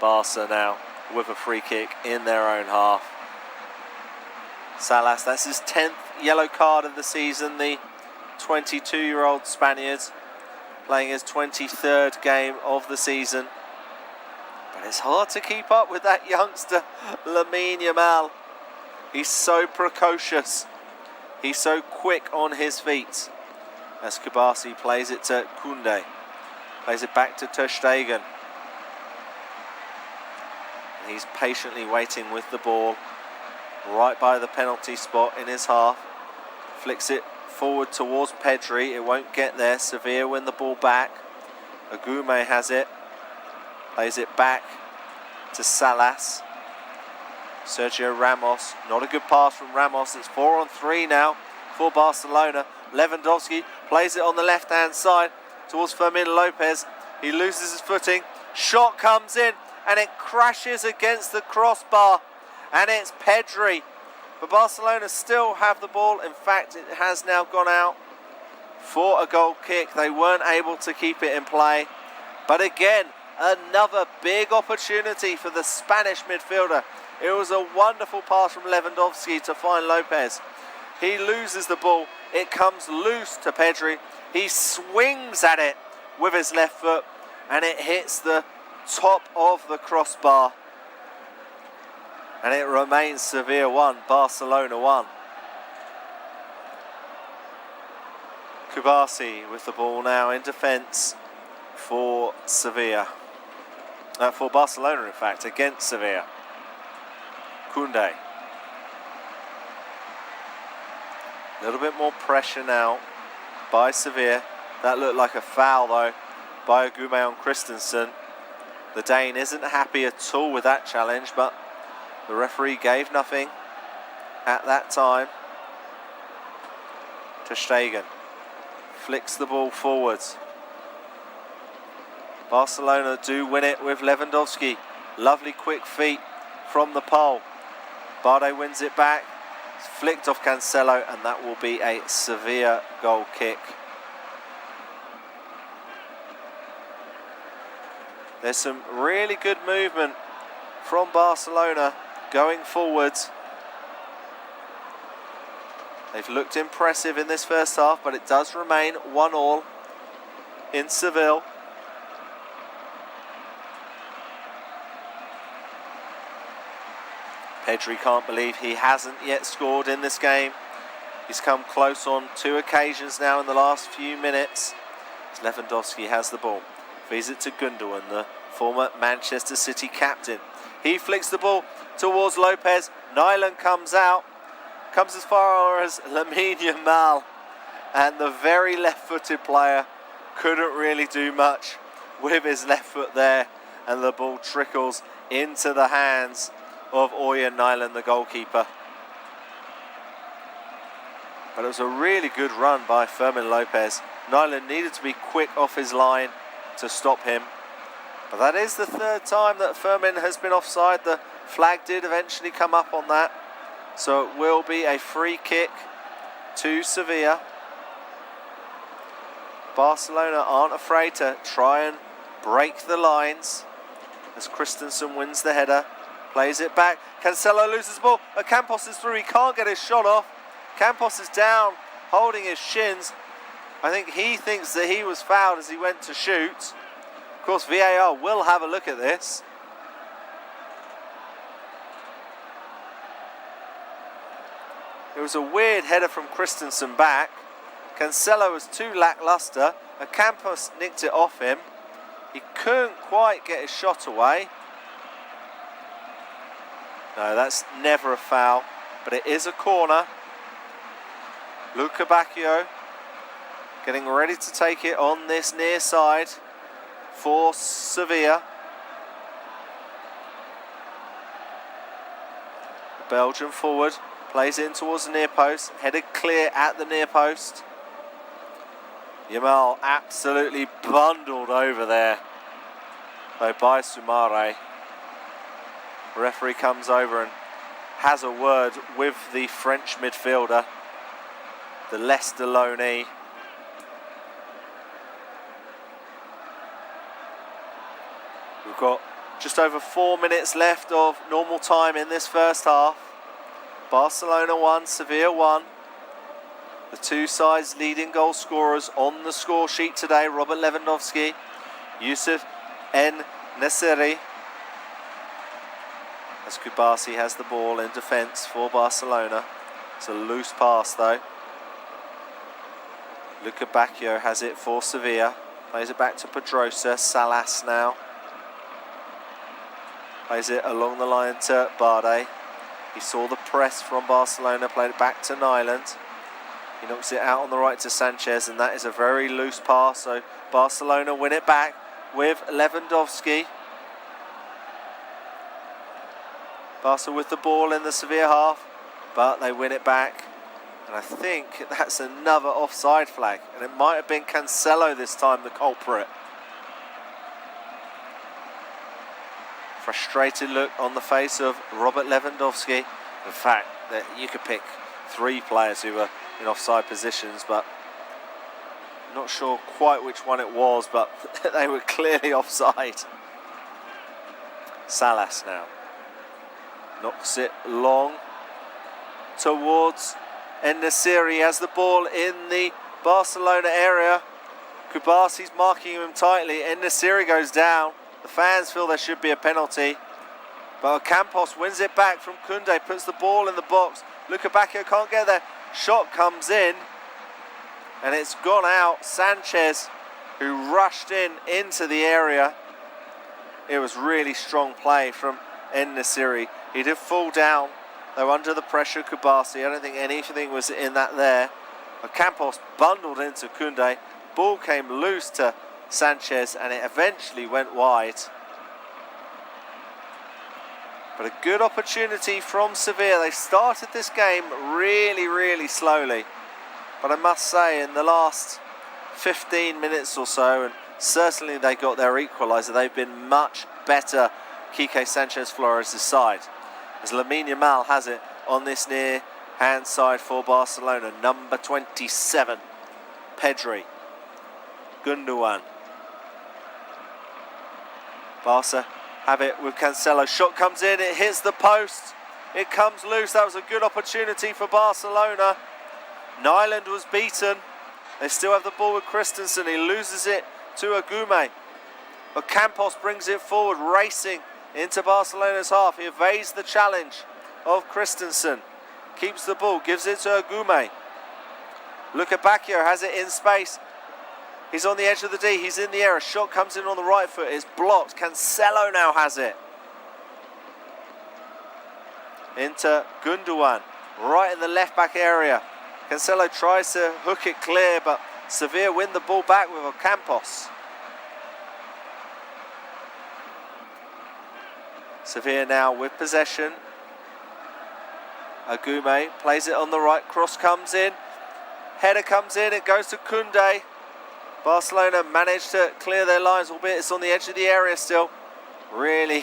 Barca now with a free kick in their own half. Salas, that's his 10th yellow card of the season, the 22-year-old Spaniard, playing his 23rd game of the season. But it's hard to keep up with that youngster, Lamine Yamal. He's so precocious. He's so quick on his feet. As Kubasi plays it to Koundé. Plays it back to Ter Stegen. He's patiently waiting with the ball right by the penalty spot in his half. Flicks it forward towards Pedri. It won't get there. Sevilla win the ball back. Agume has it. Plays it back to Salas. Sergio Ramos. Not a good pass from Ramos. It's 4-on-3 now for Barcelona. Lewandowski plays it on the left-hand side towards Fermin Lopez. He loses his footing. Shot comes in and it crashes against the crossbar. And it's Pedri. But Barcelona still have the ball. In fact, it has now gone out for a goal kick. They weren't able to keep it in play. But again, another big opportunity for the Spanish midfielder. It was a wonderful pass from Lewandowski to find Lopez. He loses the ball. It comes loose to Pedri. He swings at it with his left foot and it hits the top of the crossbar. And it remains Sevilla 1, Barcelona 1. Kubasi with the ball now in defence for Sevilla. For Barcelona, in fact, against Sevilla. Koundé. A little bit more pressure now by Sevilla. That looked like a foul, though, by Guillaume Christensen. The Dane isn't happy at all with that challenge, but the referee gave nothing at that time. Ter Stegen flicks the ball forwards. Barcelona do win it with Lewandowski. Lovely quick feet from the pole. Barde wins it back. It's flicked off Cancelo, and that will be a Sevilla goal kick. There's some really good movement from Barcelona going forwards. They've looked impressive in this first half, but it does remain 1-1 in Seville. Pedri can't believe he hasn't yet scored in this game. He's come close on 2 occasions now in the last few minutes. Lewandowski has the ball. Feeds it to Gundogan, the former Manchester City captain. He flicks the ball towards Lopez. Nyland comes out. Comes as far as Lamine Yamal. And the very left-footed player couldn't really do much with his left foot there. And the ball trickles into the hands of Orjan Nyland, the goalkeeper. But it was a really good run by Fermin Lopez. Nyland needed to be quick off his line to stop him. But that is the 3rd time that Fermin has been offside. The flag did eventually come up on that. So it will be a free kick to Sevilla. Barcelona aren't afraid to try and break the lines as Christensen wins the header. Plays it back. Cancelo loses the ball. Campos is through. He can't get his shot off. Campos is down, holding his shins. I think he thinks that he was fouled as he went to shoot. Of course, VAR will have a look at this. It was a weird header from Christensen back. Cancelo was too lacklustre. Campos nicked it off him. He couldn't quite get his shot away. No, that's never a foul, but it is a corner. Luca Bacchio getting ready to take it on this near side for Sevilla. The Belgian forward plays in towards the near post, headed clear at the near post. Yamal absolutely bundled over there, though, by Soumare. The referee comes over and has a word with the French midfielder, the Leicester loanee. We've got just over 4 minutes left of normal time in this first half. Barcelona 1, Sevilla 1. The 2 sides leading goal scorers on the score sheet today: Robert Lewandowski, Youssef En-Nesyri. As Kubasi has the ball in defence for Barcelona. It's a loose pass though. Luca Bacchio has it for Sevilla. Plays it back to Pedrosa. Salas now. Plays it along the line to Barde. He saw the press from Barcelona. Played it back to Nyland. He knocks it out on the right to Sanchez, and that is a very loose pass. So Barcelona win it back with Lewandowski. Barca with the ball in the Sevilla half, but they win it back. And I think that's another offside flag. And it might have been Cancelo this time, the culprit. Frustrated look on the face of Robert Lewandowski. In fact, that you could pick 3 players who were in offside positions, but not sure quite which one it was, but they were clearly offside. Salas now knocks it long towards En-Nesyri. Has the ball in the Barcelona area. Kubasi's marking him tightly. En-Nesyri goes down. The fans feel there should be a penalty, but Campos wins it back from Koundé, puts the ball in the box. Lukebakio can't get there. Shot comes in and it's gone out. Sanchez, who rushed into the area. It was really strong play from En-Nesyri. He did fall down, though, under the pressure of Kubasi. I don't think anything was in that there. But Campos bundled into Koundé. Ball came loose to Sanchez and it eventually went wide. But a good opportunity from Sevilla. They started this game really, really slowly. But I must say, in the last 15 minutes or so, and certainly they got their equaliser, they've been much better, Quique Sanchez Flores' side. As Lamine Yamal has it on this near hand side for Barcelona. Number 27, Pedri. Gundogan. Barca have it with Cancelo. Shot comes in, it hits the post. It comes loose. That was a good opportunity for Barcelona. Nyland was beaten. They still have the ball with Christensen. He loses it to Agume. But Campos brings it forward, racing into Barcelona's half. He evades the challenge of Christensen. Keeps the ball, gives it to Agume. Lukebakio has it in space. He's on the edge of the D, he's in the air. A shot comes in on the right foot, it's blocked. Cancelo now has it. Into Gundogan, right in the left back area. Cancelo tries to hook it clear, but Sevilla win the ball back with Campos. Sevilla now with possession. Agume plays it on the right, cross comes in. Header comes in, it goes to Koundé. Barcelona managed to clear their lines, albeit it's on the edge of the area still. Really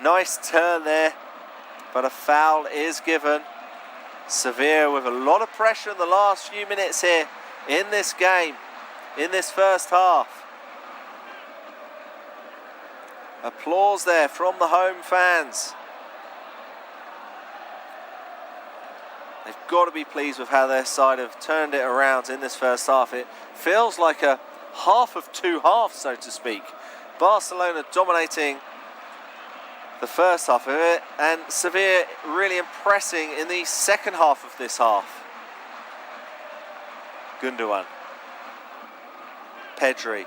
nice turn there, but a foul is given. Sevilla with a lot of pressure in the last few minutes here in this game, in this first half. Applause there from the home fans. They've got to be pleased with how their side have turned it around in this first half. It feels like a half of two halves, so to speak. Barcelona dominating the first half of it, and Sevilla really impressing in the second half of this half. Gundogan. Pedri.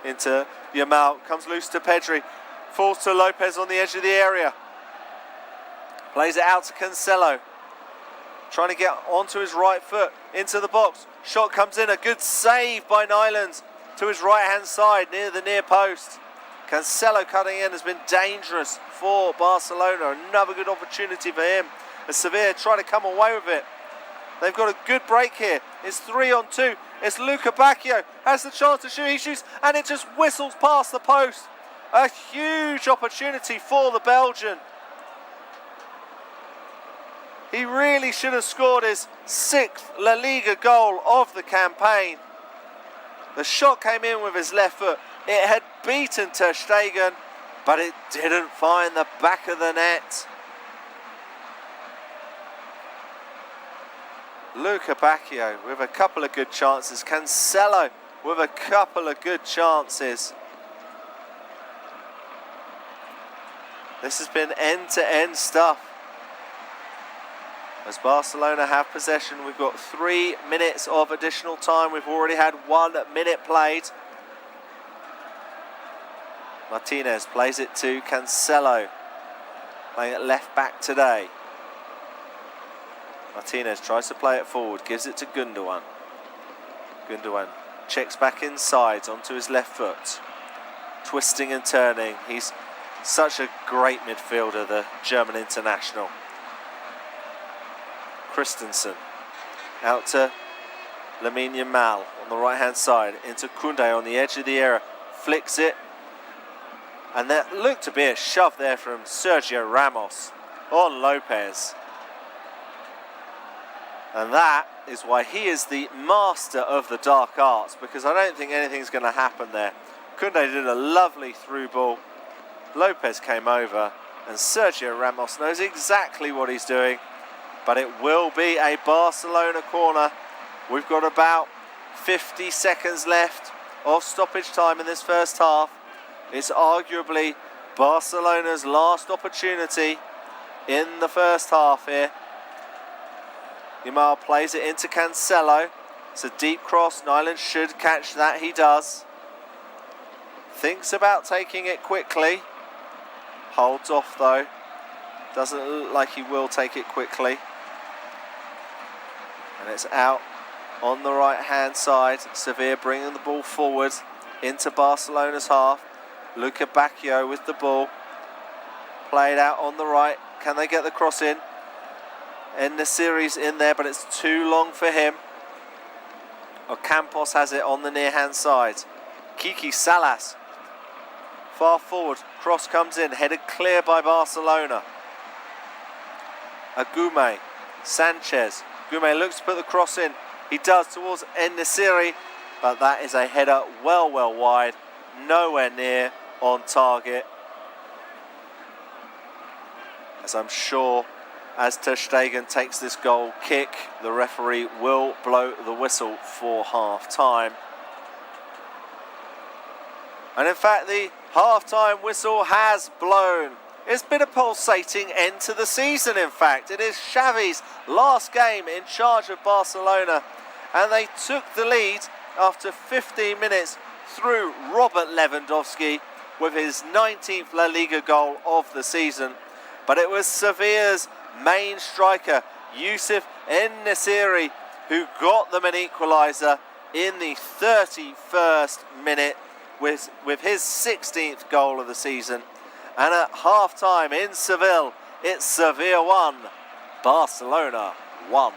Into Yamal. Comes loose to Pedri. Falls to Lopez on the edge of the area. Plays it out to Cancelo. Trying to get onto his right foot, into the box. Shot comes in, a good save by Nyland to his right hand side near the near post. Cancelo cutting in has been dangerous for Barcelona. Another good opportunity for him as Sevilla try to come away with it. They've got a good break here. It's 3-on-2. It's Lukebakio has the chance to shoot. He shoots and it just whistles past the post. A huge opportunity for the Belgian. He really should have scored his 6th La Liga goal of the campaign. The shot came in with his left foot. It had beaten Ter Stegen, but it didn't find the back of the net. Lukebakio with a couple of good chances. Cancelo with a couple of good chances. This has been end-to-end stuff. As Barcelona have possession, we've got 3 minutes of additional time. We've already had 1 minute played. Martinez plays it to Cancelo, playing it left back today. Martinez tries to play it forward, gives it to Gundogan. Gundogan checks back inside onto his left foot, twisting and turning. He's such a great midfielder, the German international. Christensen out to Lamine Yamal on the right hand side, into Koundé on the edge of the area, flicks it, and that looked to be a shove there from Sergio Ramos on Lopez, and that is why he is the master of the dark arts, because I don't think anything's going to happen there. Koundé did a lovely through ball, Lopez came over, and Sergio Ramos knows exactly what he's doing, but it will be a Barcelona corner. We've got about 50 seconds left of stoppage time in this first half. It's arguably Barcelona's last opportunity in the first half here. Yamal plays it into Cancelo. It's a deep cross. Nyland should catch that. He does. Thinks about taking it quickly. Holds off though. Doesn't look like he will take it quickly. And it's out on the right hand side. Sevilla bringing the ball forward into Barcelona's half. Luca Bacchio with the ball. Played out on the right. Can they get the cross in? En-Nesyri's in there, but it's too long for him. Ocampos has it on the near hand side. Kiki Salas. Far forward. Cross comes in. Headed clear by Barcelona. Agume. Sanchez. Agume looks to put the cross in. He does towards En-Nesyri, but that is a header well wide. Nowhere near on target. As I'm sure, as Ter Stegen takes this goal kick, the referee will blow the whistle for half-time. And in fact, the half-time whistle has blown. It's been a pulsating end to the season, in fact. It is Xavi's last game in charge of Barcelona, and they took the lead after 15 minutes through Robert Lewandowski with his 19th La Liga goal of the season. But it was Sevilla's main striker, Youssef En-Nesyri, who got them an equaliser in the 31st minute with his 16th goal of the season. And at half-time in Seville, it's Sevilla 1, Barcelona 1.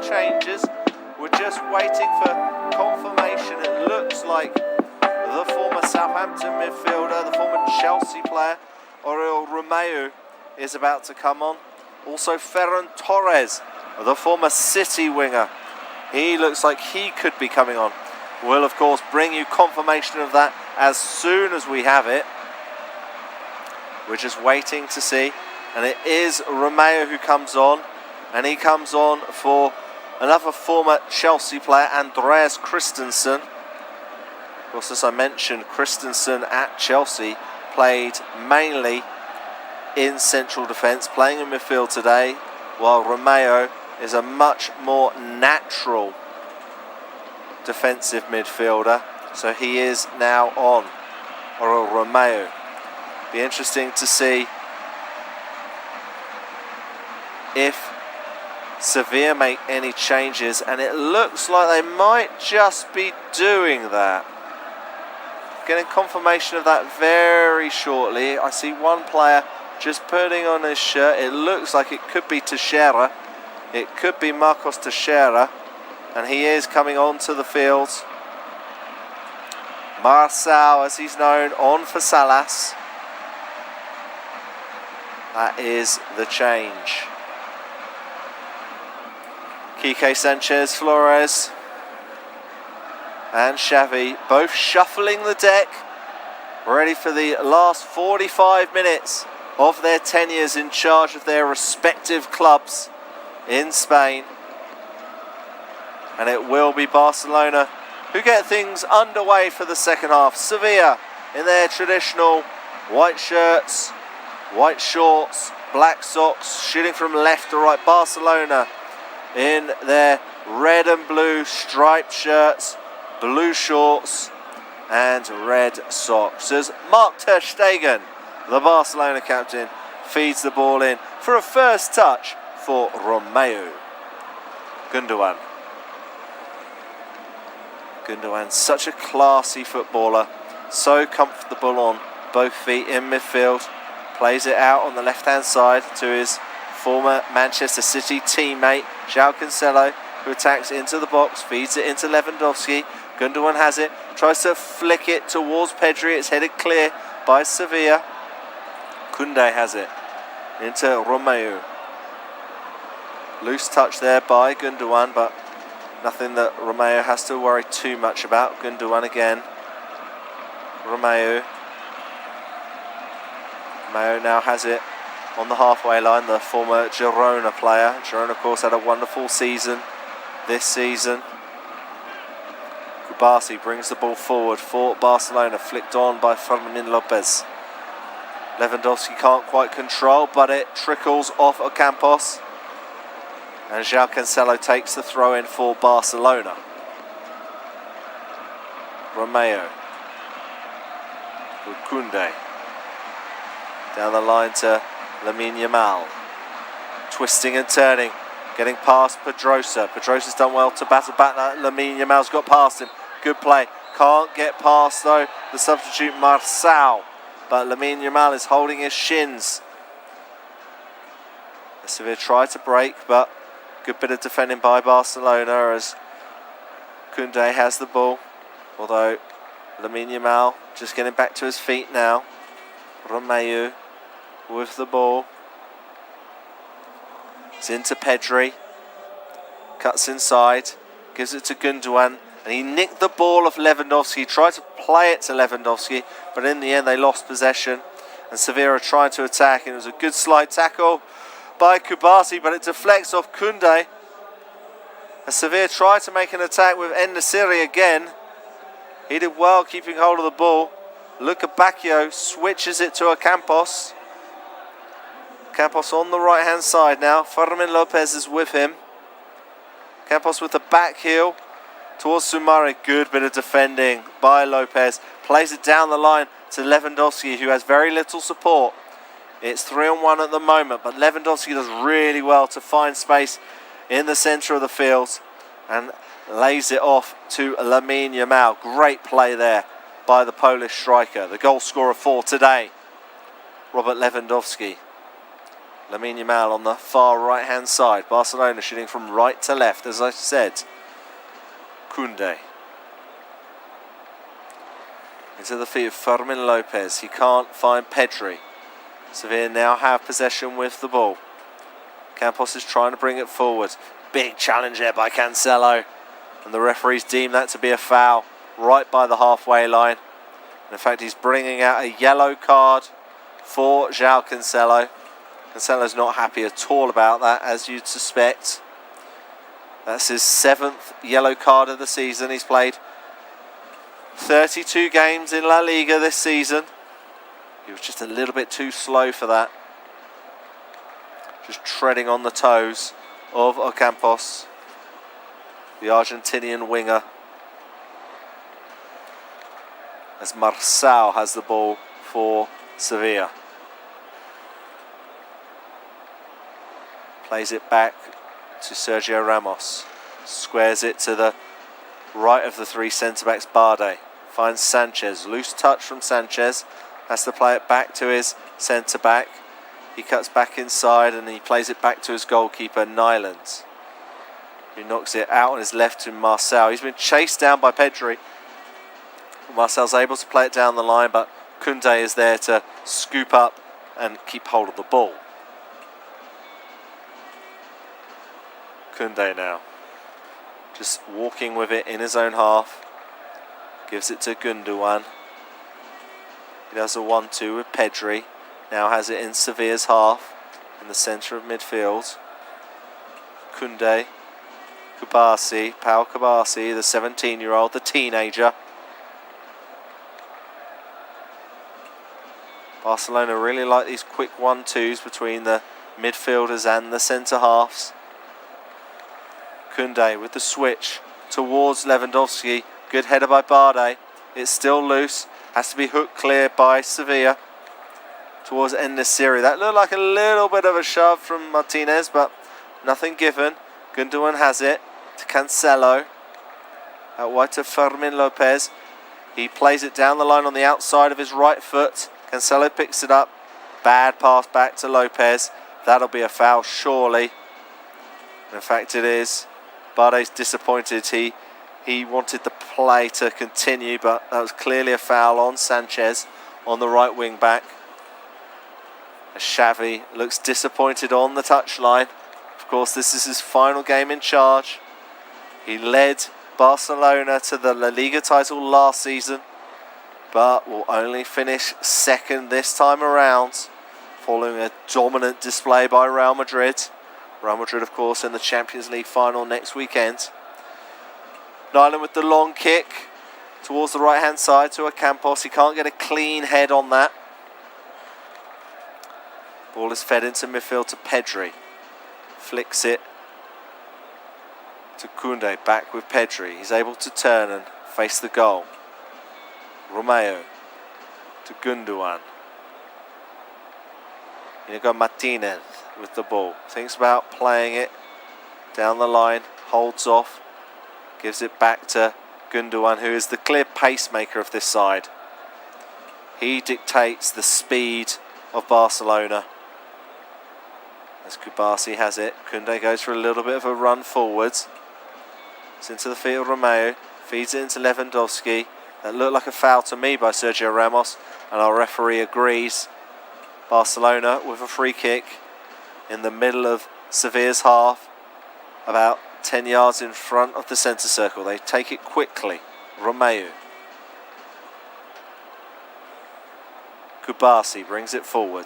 changes. We're just waiting for confirmation. It looks like the former Southampton midfielder, the former Chelsea player, Oriol Romeu, is about to come on. Also Ferran Torres, the former City winger. He looks like he could be coming on. We'll of course bring you confirmation of that as soon as we have it. We're just waiting to see. And it is Romeu who comes on. And he comes on for another former Chelsea player, Andreas Christensen. Of course, as I mentioned, Christensen at Chelsea played mainly in central defence, playing in midfield today, while Romeu is a much more natural defensive midfielder. So he is now on, or Romeu. Be interesting to see if Sevilla make any changes, and it looks like they might just be doing that. Getting confirmation of that very shortly. I see one player just putting on his shirt. It looks like it could be Teixeira. It could be Marcos Teixeira, and he is coming onto the field. Marçal, as he's known, on for Salas. That is the change. Quique Sanchez Flores and Xavi both shuffling the deck, ready for the last 45 minutes of their tenures in charge of their respective clubs in Spain. And it will be Barcelona who get things underway for the second half. Sevilla in their traditional white shirts, white shorts, black socks, shooting from left to right. Barcelona in their red and blue striped shirts, blue shorts and red socks. As Mark ter Stegen, the Barcelona captain, feeds the ball in for a first touch for Romeu. Gundogan. Gundogan, such a classy footballer, so comfortable on both feet in midfield. Plays it out on the left-hand side to his former Manchester City teammate, João Cancelo, who attacks into the box, feeds it into Lewandowski. Gundogan has it, tries to flick it towards Pedri. It's headed clear by Sevilla. Koundé has it into Romeu. Loose touch there by Gundogan, but nothing that Romeu has to worry too much about. Gundogan again. Romeu. Romeu now has it on the halfway line, the former Girona player. Girona, of course, had a wonderful season this season. Kubasi brings the ball forward for Barcelona, flicked on by Fermin Lopez. Lewandowski can't quite control, but it trickles off Ocampos. And João Cancelo takes the throw in for Barcelona. Romeu. Koundé. Down the line to Lamine Yamal. Twisting and turning. Getting past Pedrosa. Pedrosa's done well to battle back. Lamine Yamal's got past him. Good play. Can't get past, though, the substitute Marçal. But Lamine Yamal is holding his shins. Sevilla tried to break, but good bit of defending by Barcelona as Koundé has the ball. Although Lamine Yamal just getting back to his feet now. Romeu with the ball. It's into Pedri. Cuts inside. Gives it to Gundogan. And he nicked the ball of Lewandowski. Tried to play it to Lewandowski. But in the end they lost possession. And Sevilla tried to attack. And it was a good slide tackle by Kubasi. But it deflects off Koundé. As Sevilla tried to make an attack with En-Nesyri again. He did well keeping hold of the ball. Luca Bacchio switches it to Ocampos. Campos on the right hand side now. Fermin Lopez is with him. Campos with the back heel towards Soumare. Good bit of defending by Lopez. Plays it down the line to Lewandowski, who has very little support. It's 3-on-1 at the moment, but Lewandowski does really well to find space in the centre of the field and lays it off to Lamine Yamal. Great play there by the Polish striker, the goal scorer for today, Robert Lewandowski. Lamine Yamal on the far right-hand side. Barcelona shooting from right to left, as I said. Koundé. Into the feet of Fermin Lopez. He can't find Pedri. Sevilla now have possession with the ball. Campos is trying to bring it forward. Big challenge there by Cancelo. And the referees deem that to be a foul right by the halfway line. And in fact, he's bringing out a yellow card for João Cancelo. Cancelo's not happy at all about that, as you'd suspect. That's his 7th yellow card of the season. He's played 32 games in La Liga this season. He was just a little bit too slow for that. Just treading on the toes of Ocampos, the Argentinian winger. As Marçal has the ball for Sevilla. Plays it back to Sergio Ramos. Squares it to the right of the three centre-backs, Barde. Finds Sanchez. Loose touch from Sanchez. Has to play it back to his centre-back. He cuts back inside and he plays it back to his goalkeeper, Nyland, who knocks it out on his left to Marçal. He's been chased down by Pedri. Marcel's able to play it down the line, but Koundé is there to scoop up and keep hold of the ball. Koundé now, just walking with it in his own half. Gives it to Gundogan. He does a 1-2 with Pedri. Now has it in Sevilla's half, in the centre of midfield. Koundé, Kubasi, Pau Kubasi, the 17-year-old, the teenager. Barcelona really like these quick 1-2s between the midfielders and the centre halves. Koundé with the switch towards Lewandowski. Good header by Barde. It's still loose. Has to be hooked clear by Sevilla towards En-Nesyri. That looked like a little bit of a shove from Martinez, but nothing given. Gundogan has it to Cancelo. Out wide to Fermin Lopez. He plays it down the line on the outside of his right foot. Cancelo picks it up. Bad pass back to Lopez. That'll be a foul, surely. In fact, it is. Barde's disappointed. He wanted the play to continue, but that was clearly a foul on Sanchez on the right wing back. Xavi looks disappointed on the touchline. Of course, this is his final game in charge. He led Barcelona to the La Liga title last season, but will only finish second this time around, following a dominant display by Real Madrid. Real Madrid, of course, in the Champions League final next weekend. Nyland with the long kick towards the right-hand side to Ocampos. He can't get a clean head on that. Ball is fed into midfield to Pedri. Flicks it to Koundé. Back with Pedri. He's able to turn and face the goal. Romeo to Gundogan. Inigo Martinez with the ball. Thinks about playing it down the line. Holds off. Gives it back to Gundogan, who is the clear pacemaker of this side. He dictates the speed of Barcelona. As Kubasi has it, Koundé goes for a little bit of a run forwards. It's into the field, Romeo. Feeds it into Lewandowski. That looked like a foul to me by Sergio Ramos, and our referee agrees. Barcelona with a free kick in the middle of Sevilla's half, about 10 yards in front of the centre circle. They take it quickly. Romeo. Kubasi brings it forward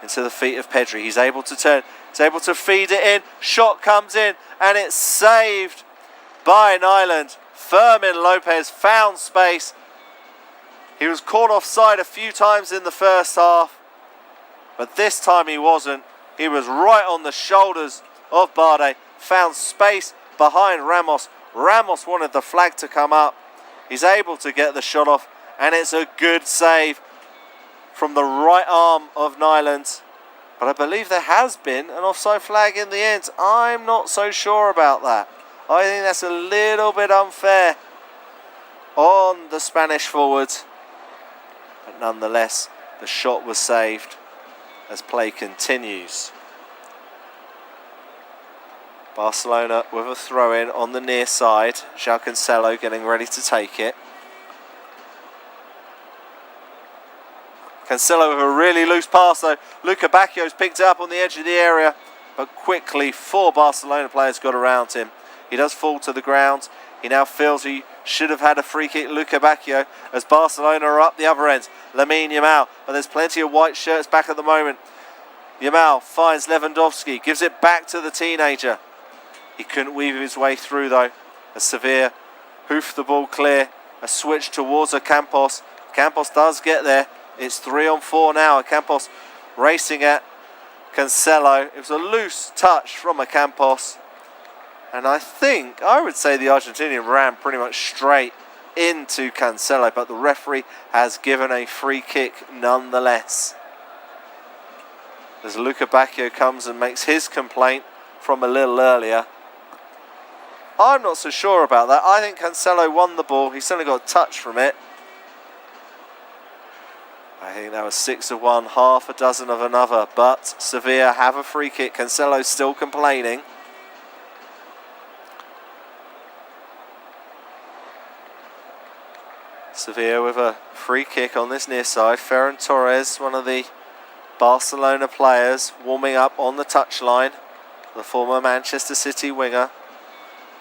into the feet of Pedri. He's able to turn. He's able to feed it in. Shot comes in and it's saved by Nyland. Fermin Lopez found space. He was caught offside a few times in the first half, but this time he wasn't. He was right on the shoulders of Barde. Found space behind Ramos. Ramos wanted the flag to come up. He's able to get the shot off, and it's a good save from the right arm of Nyland. But I believe there has been an offside flag in the end. I'm not so sure about that. I think that's a little bit unfair on the Spanish forward. But nonetheless, the shot was saved. as play continues. Barcelona with a throw-in on the near side. João Cancelo getting ready to take it. Cancelo with a really loose pass though. Luca Bacchio's picked up on the edge of the area, but quickly 4 Barcelona players got around him. He does fall to the ground. He now feels he should have had a free kick, Luca Bacchio, as Barcelona are up the other end. Lamine Yamal, but there's plenty of white shirts back at the moment. Yamal finds Lewandowski, gives it back to the teenager. He couldn't weave his way through though, as Sevilla hoofed the ball clear. A switch towards Ocampos. Campos does get there. It's 3-on-4 now. Ocampos racing at Cancelo. It was a loose touch from Ocampos. And I would say the Argentinian ran pretty much straight into Cancelo, but the referee has given a free kick nonetheless. As Luca Bacchio comes and makes his complaint from a little earlier. I'm not so sure about that. I think Cancelo won the ball. He certainly got a touch from it. I think that was 6 of one, half a dozen of another. But Sevilla have a free kick. Cancelo's still complaining. Sevilla with a free kick on this near side. Ferran Torres, one of the Barcelona players, warming up on the touchline. The former Manchester City winger.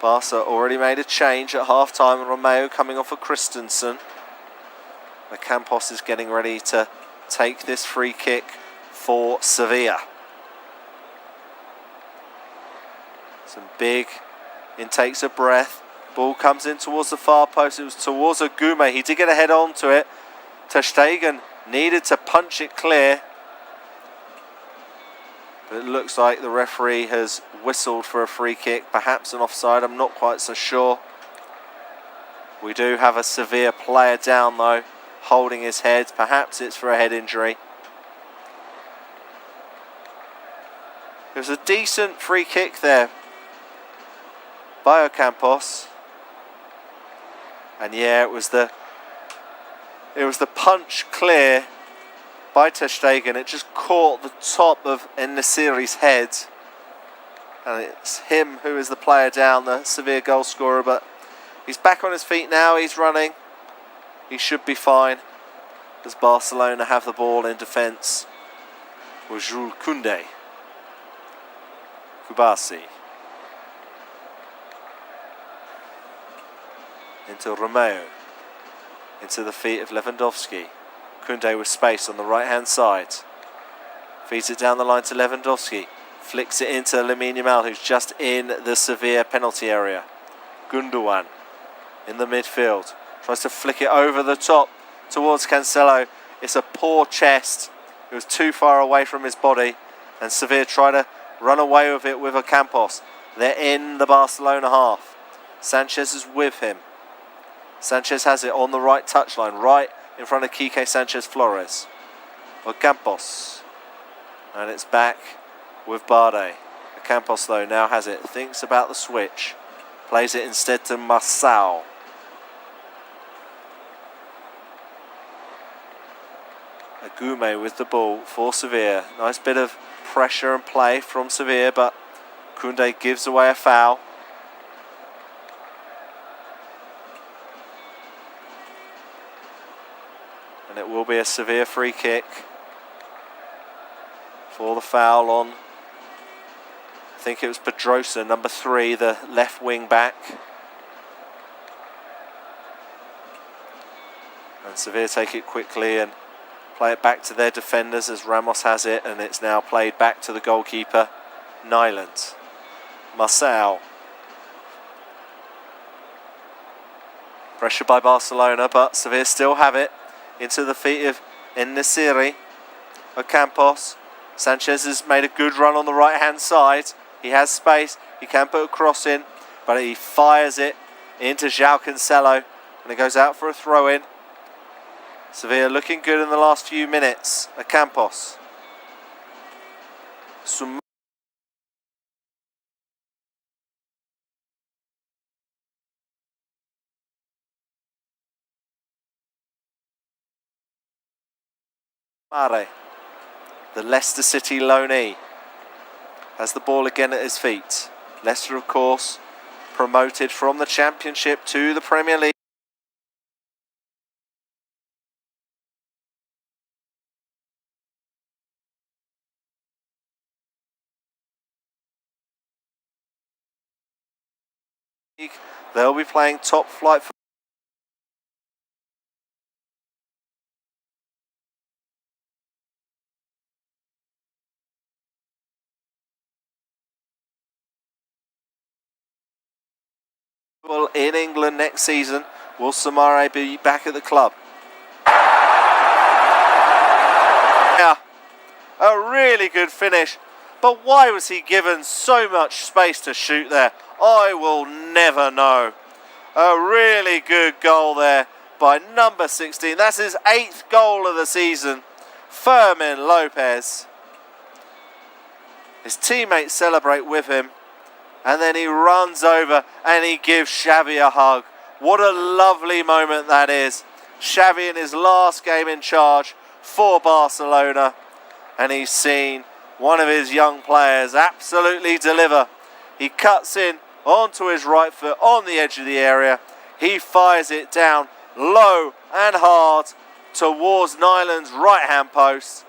Barca already made a change at half-time. Romeo coming off for Christensen. Campos is getting ready to take this free kick for Sevilla. Some big intakes of breath. Ball comes in towards the far post. It was towards Agume. He did get a head on to it. Ter Stegen needed to punch it clear. But it looks like the referee has whistled for a free kick. Perhaps an offside. I'm not quite so sure. We do have a Sevilla player down though, holding his head. Perhaps it's for a head injury. It was a decent free kick there by Ocampos. And yeah, it was the punch clear by Ter Stegen. It just caught the top of En-Nesyri's head. And it's him who is the player down, the Sevilla goal scorer. But he's back on his feet now, he's running. He should be fine. As Barcelona have the ball in defence with Jules Koundé. Kubasi. Into Romeo. Into the feet of Lewandowski. Koundé with space on the right hand side. Feeds it down the line to Lewandowski. Flicks it into Lamine Yamal, who's just in the Sevilla penalty area. Gundogan in the midfield. Tries to flick it over the top towards Cancelo. It's a poor chest. It was too far away from his body. And Sevilla try to run away with it with Ocampos. They're in the Barcelona half. Sanchez is with him. Sanchez has it on the right touchline, right in front of Quique Sanchez-Flores. Ocampos. And it's back with Barde. Ocampos though now has it. Thinks about the switch. Plays it instead to Marçal. Agume with the ball for Sevilla. Nice bit of pressure and play from Sevilla, but Koundé gives away a foul. And it will be a Sevilla free kick for the foul on, I think it was Pedrosa, number 3, the left wing back. And Sevilla take it quickly and play it back to their defenders as Ramos has it, and it's now played back to the goalkeeper, Nyland. Marçal. Pressure by Barcelona, but Sevilla still have it. Into the feet of En-Nesyri. Ocampos. Sanchez has made a good run on the right hand side. He has space. He can put a cross in, but he fires it into João Cancelo, and it goes out for a throw in. Sevilla looking good in the last few minutes. Ocampos. Mare. the Leicester City loanee, has the ball again at his feet. Leicester, of course, promoted from the Championship to the Premier League. They'll be playing top flight football in England next season. Will Samare be back at the club? Yeah, a really good finish. But why was he given so much space to shoot there? I will never know. A really good goal there by number 16. That's his 8th goal of the season. Fermin Lopez. His teammates celebrate with him. And then he runs over and he gives Xavi a hug. What a lovely moment that is. Xavi in his last game in charge for Barcelona. And he's seen one of his young players absolutely deliver. He cuts in onto his right foot on the edge of the area. He fires it down low and hard towards Nyland's right hand post,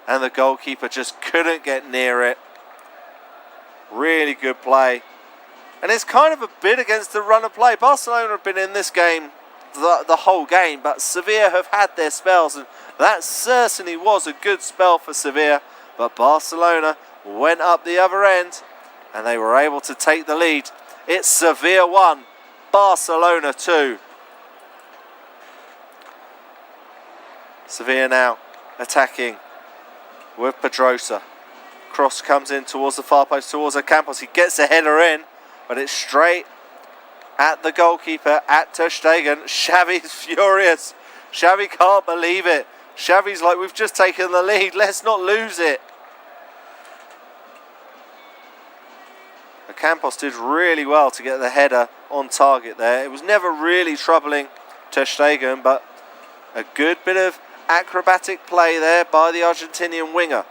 and the goalkeeper just couldn't get near it. Really good play, and it's kind of a bit against the run of play. Barcelona have been in this game the whole game, but Sevilla have had their spells, and that certainly was a good spell for Sevilla, but Barcelona went up the other end and they were able to take the lead. It's Sevilla 1, Barcelona 2. Sevilla now attacking with Pedrosa. Cross comes in towards the far post, towards Campos. He gets a header in, but it's straight at the goalkeeper, at Ter Stegen. Xavi's furious. Xavi can't believe it. Xavi's like, we've just taken the lead. Let's not lose it. Campos did really well to get the header on target there. It was never really troubling Ter Stegen, but a good bit of acrobatic play there by the Argentinian winger,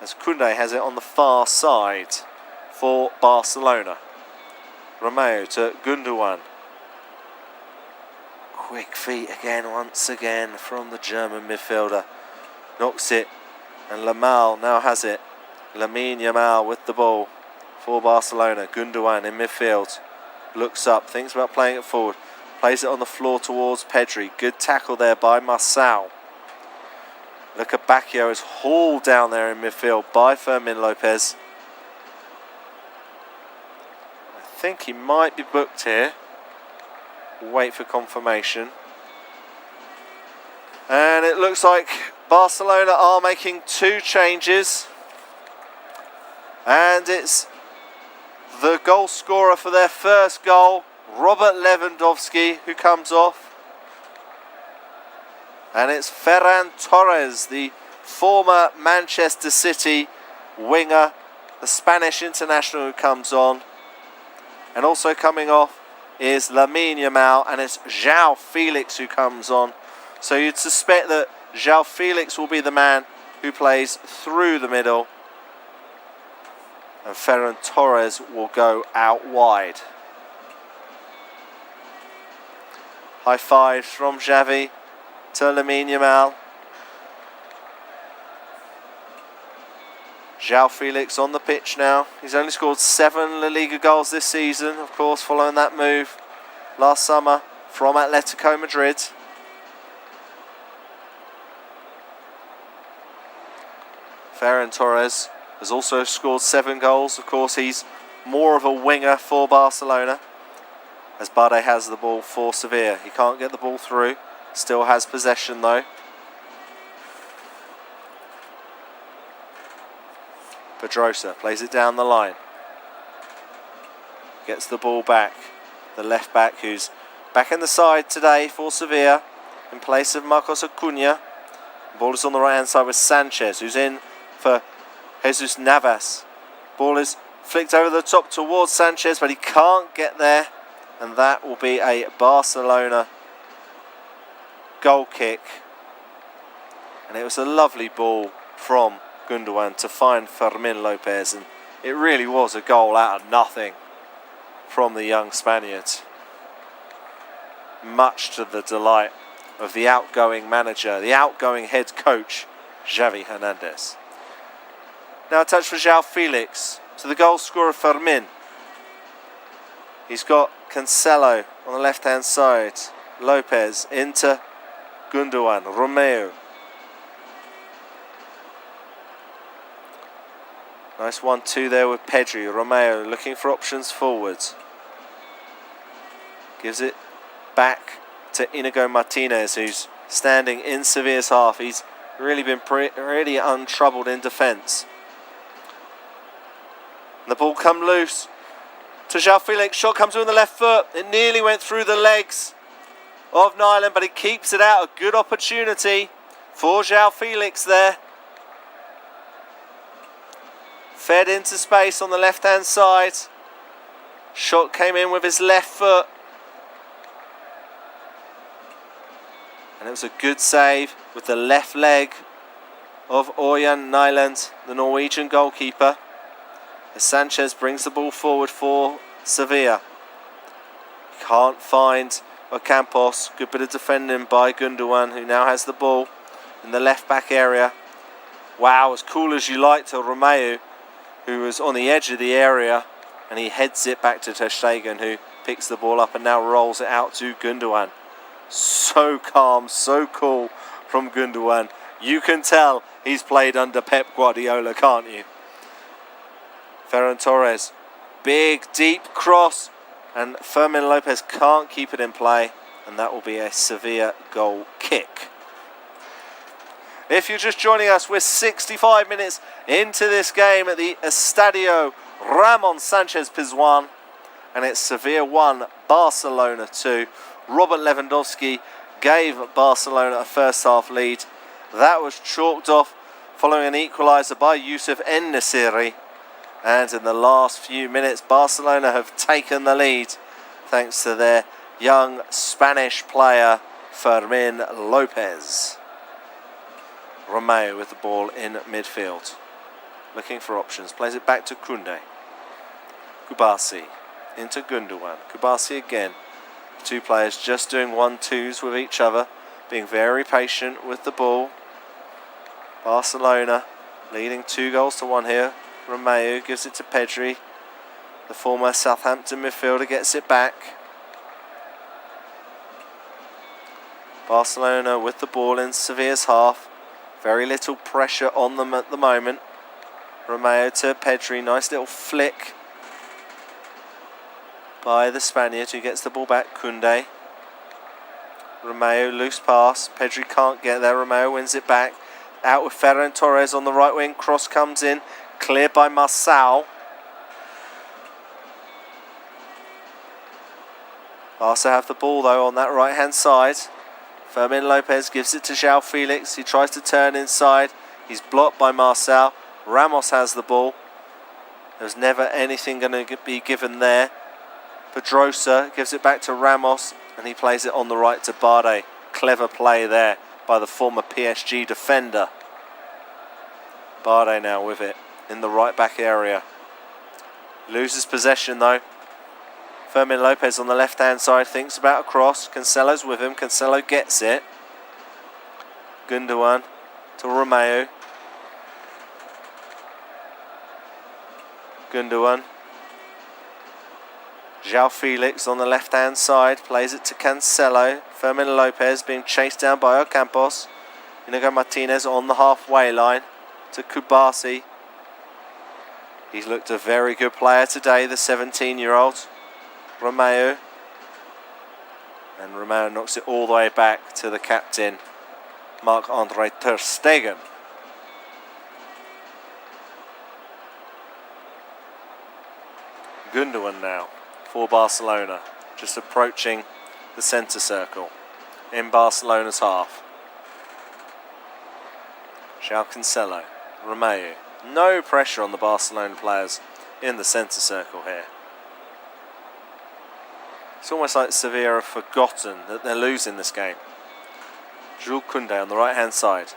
as Koundé has it on the far side for Barcelona. Romeo to Gundogan. Quick feet again, once again, from the German midfielder. Knocks it, and Lamine now has it. Lamine Yamal with the ball for Barcelona. Gundogan in midfield. Looks up, thinks about playing it forward. Plays it on the floor towards Pedri. Good tackle there by Marçal. Bacchio is hauled down there in midfield by Fermin Lopez. I think he might be booked here. Wait for confirmation. And it looks like Barcelona are making 2 changes. And it's the goal scorer for their first goal, Robert Lewandowski, who comes off. And it's Ferran Torres, the former Manchester City winger, the Spanish international, who comes on. And also coming off is Lamine Yamal, and it's João Felix who comes on. So you'd suspect that João Felix will be the man who plays through the middle, and Ferran Torres will go out wide. High fives from Xavi to Lamine Yamal. João Felix on the pitch now. He's only scored 7 La Liga goals this season, of course, following that move last summer from Atletico Madrid. Ferran Torres has also scored 7 goals. Of course, he's more of a winger for Barcelona, as Barde has the ball for Sevilla. He can't get the ball through. Still has possession though. Pedrosa plays it down the line. Gets the ball back. The left back, who's back in the side today for Sevilla in place of Marcos Acuna. The ball is on the right hand side with Sanchez, who's in for Jesus Navas. Ball is flicked over the top towards Sanchez, but he can't get there, and that will be a Barcelona goal kick. And it was a lovely ball from Gundogan to find Fermin Lopez, and it really was a goal out of nothing from the young Spaniard, much to the delight of the outgoing manager, the outgoing head coach, Xavi Hernandez. Now a touch for João Felix to the goal scorer Fermin. He's got Cancelo on the left hand side, Lopez into Gundogan, Romeo. Nice 1-2 there with Pedri. Romeo looking for options forwards. Gives it back to Inigo Martinez, who's standing in Sevilla's half. He's really been really untroubled in defence. The ball come loose to João Felix. Shot comes in the left foot. It nearly went through the legs of Nyland, but he keeps it out. A good opportunity for João Felix there. Fed into space on the left hand side. Shot came in with his left foot. And it was a good save with the left leg of Ørjan Nyland, the Norwegian goalkeeper. As Sanchez brings the ball forward for Sevilla. Can't find Ocampos. Good bit of defending by Gundogan, who now has the ball in the left back area. Wow, as cool as you like to Romeo, who was on the edge of the area, and he heads it back to Ter Stegen, who picks the ball up and now rolls it out to Gundogan. So calm, so cool from Gundogan. You can tell he's played under Pep Guardiola, can't you? Ferran Torres, big deep cross, and Fermin Lopez can't keep it in play, and that will be a Sevilla goal kick. If you're just joining us, we're 65 minutes into this game at the Estadio Ramon Sanchez Pizjuan, and it's Sevilla 1, Barcelona 2. Robert Lewandowski gave Barcelona a first half lead. That was chalked off following an equaliser by Youssef En-Nesyri, and in the last few minutes Barcelona have taken the lead thanks to their young Spanish player Fermin Lopez. Romeo with the ball in midfield, looking for options, plays it back to Koundé. Kubasi into Gundogan. Kubasi again. Two players just doing 1-2s with each other, being very patient with the ball. Barcelona leading 2-1 here. Romeo gives it to Pedri. The former Southampton midfielder gets it back. Barcelona with the ball in Sevilla's half. Very little pressure on them at the moment. Romeo to Pedri, nice little flick by the Spaniard, who gets the ball back, Koundé. Romeo, loose pass, Pedri can't get there, Romeo wins it back. Out with Ferran Torres on the right wing, cross comes in, cleared by Marçal. Barca have the ball though on that right hand side. Fermin Lopez gives it to João Felix. He tries to turn inside. He's blocked by Marçal. Ramos has the ball. There's never anything going to be given there. Pedrosa gives it back to Ramos, and he plays it on the right to Barde. Clever play there by the former PSG defender. Barde now with it in the right back area. Loses possession though. Fermin Lopez on the left hand side thinks about a cross. Cancelo's with him. Cancelo gets it. Gundogan to Romeo. Gundogan. João Felix on the left hand side plays it to Cancelo. Fermin Lopez being chased down by Ocampos. Inigo Martinez on the halfway line to Kubasi. He's looked a very good player today, the 17-year-old. Romeo. And Romeo knocks it all the way back to the captain, Marc-Andre Ter Stegen. Gundogan now for Barcelona, just approaching the centre circle in Barcelona's half. João Cancelo, Romeo. No pressure on the Barcelona players in the centre circle here. It's almost like Sevilla have forgotten that they're losing this game. Jules Koundé on the right hand side.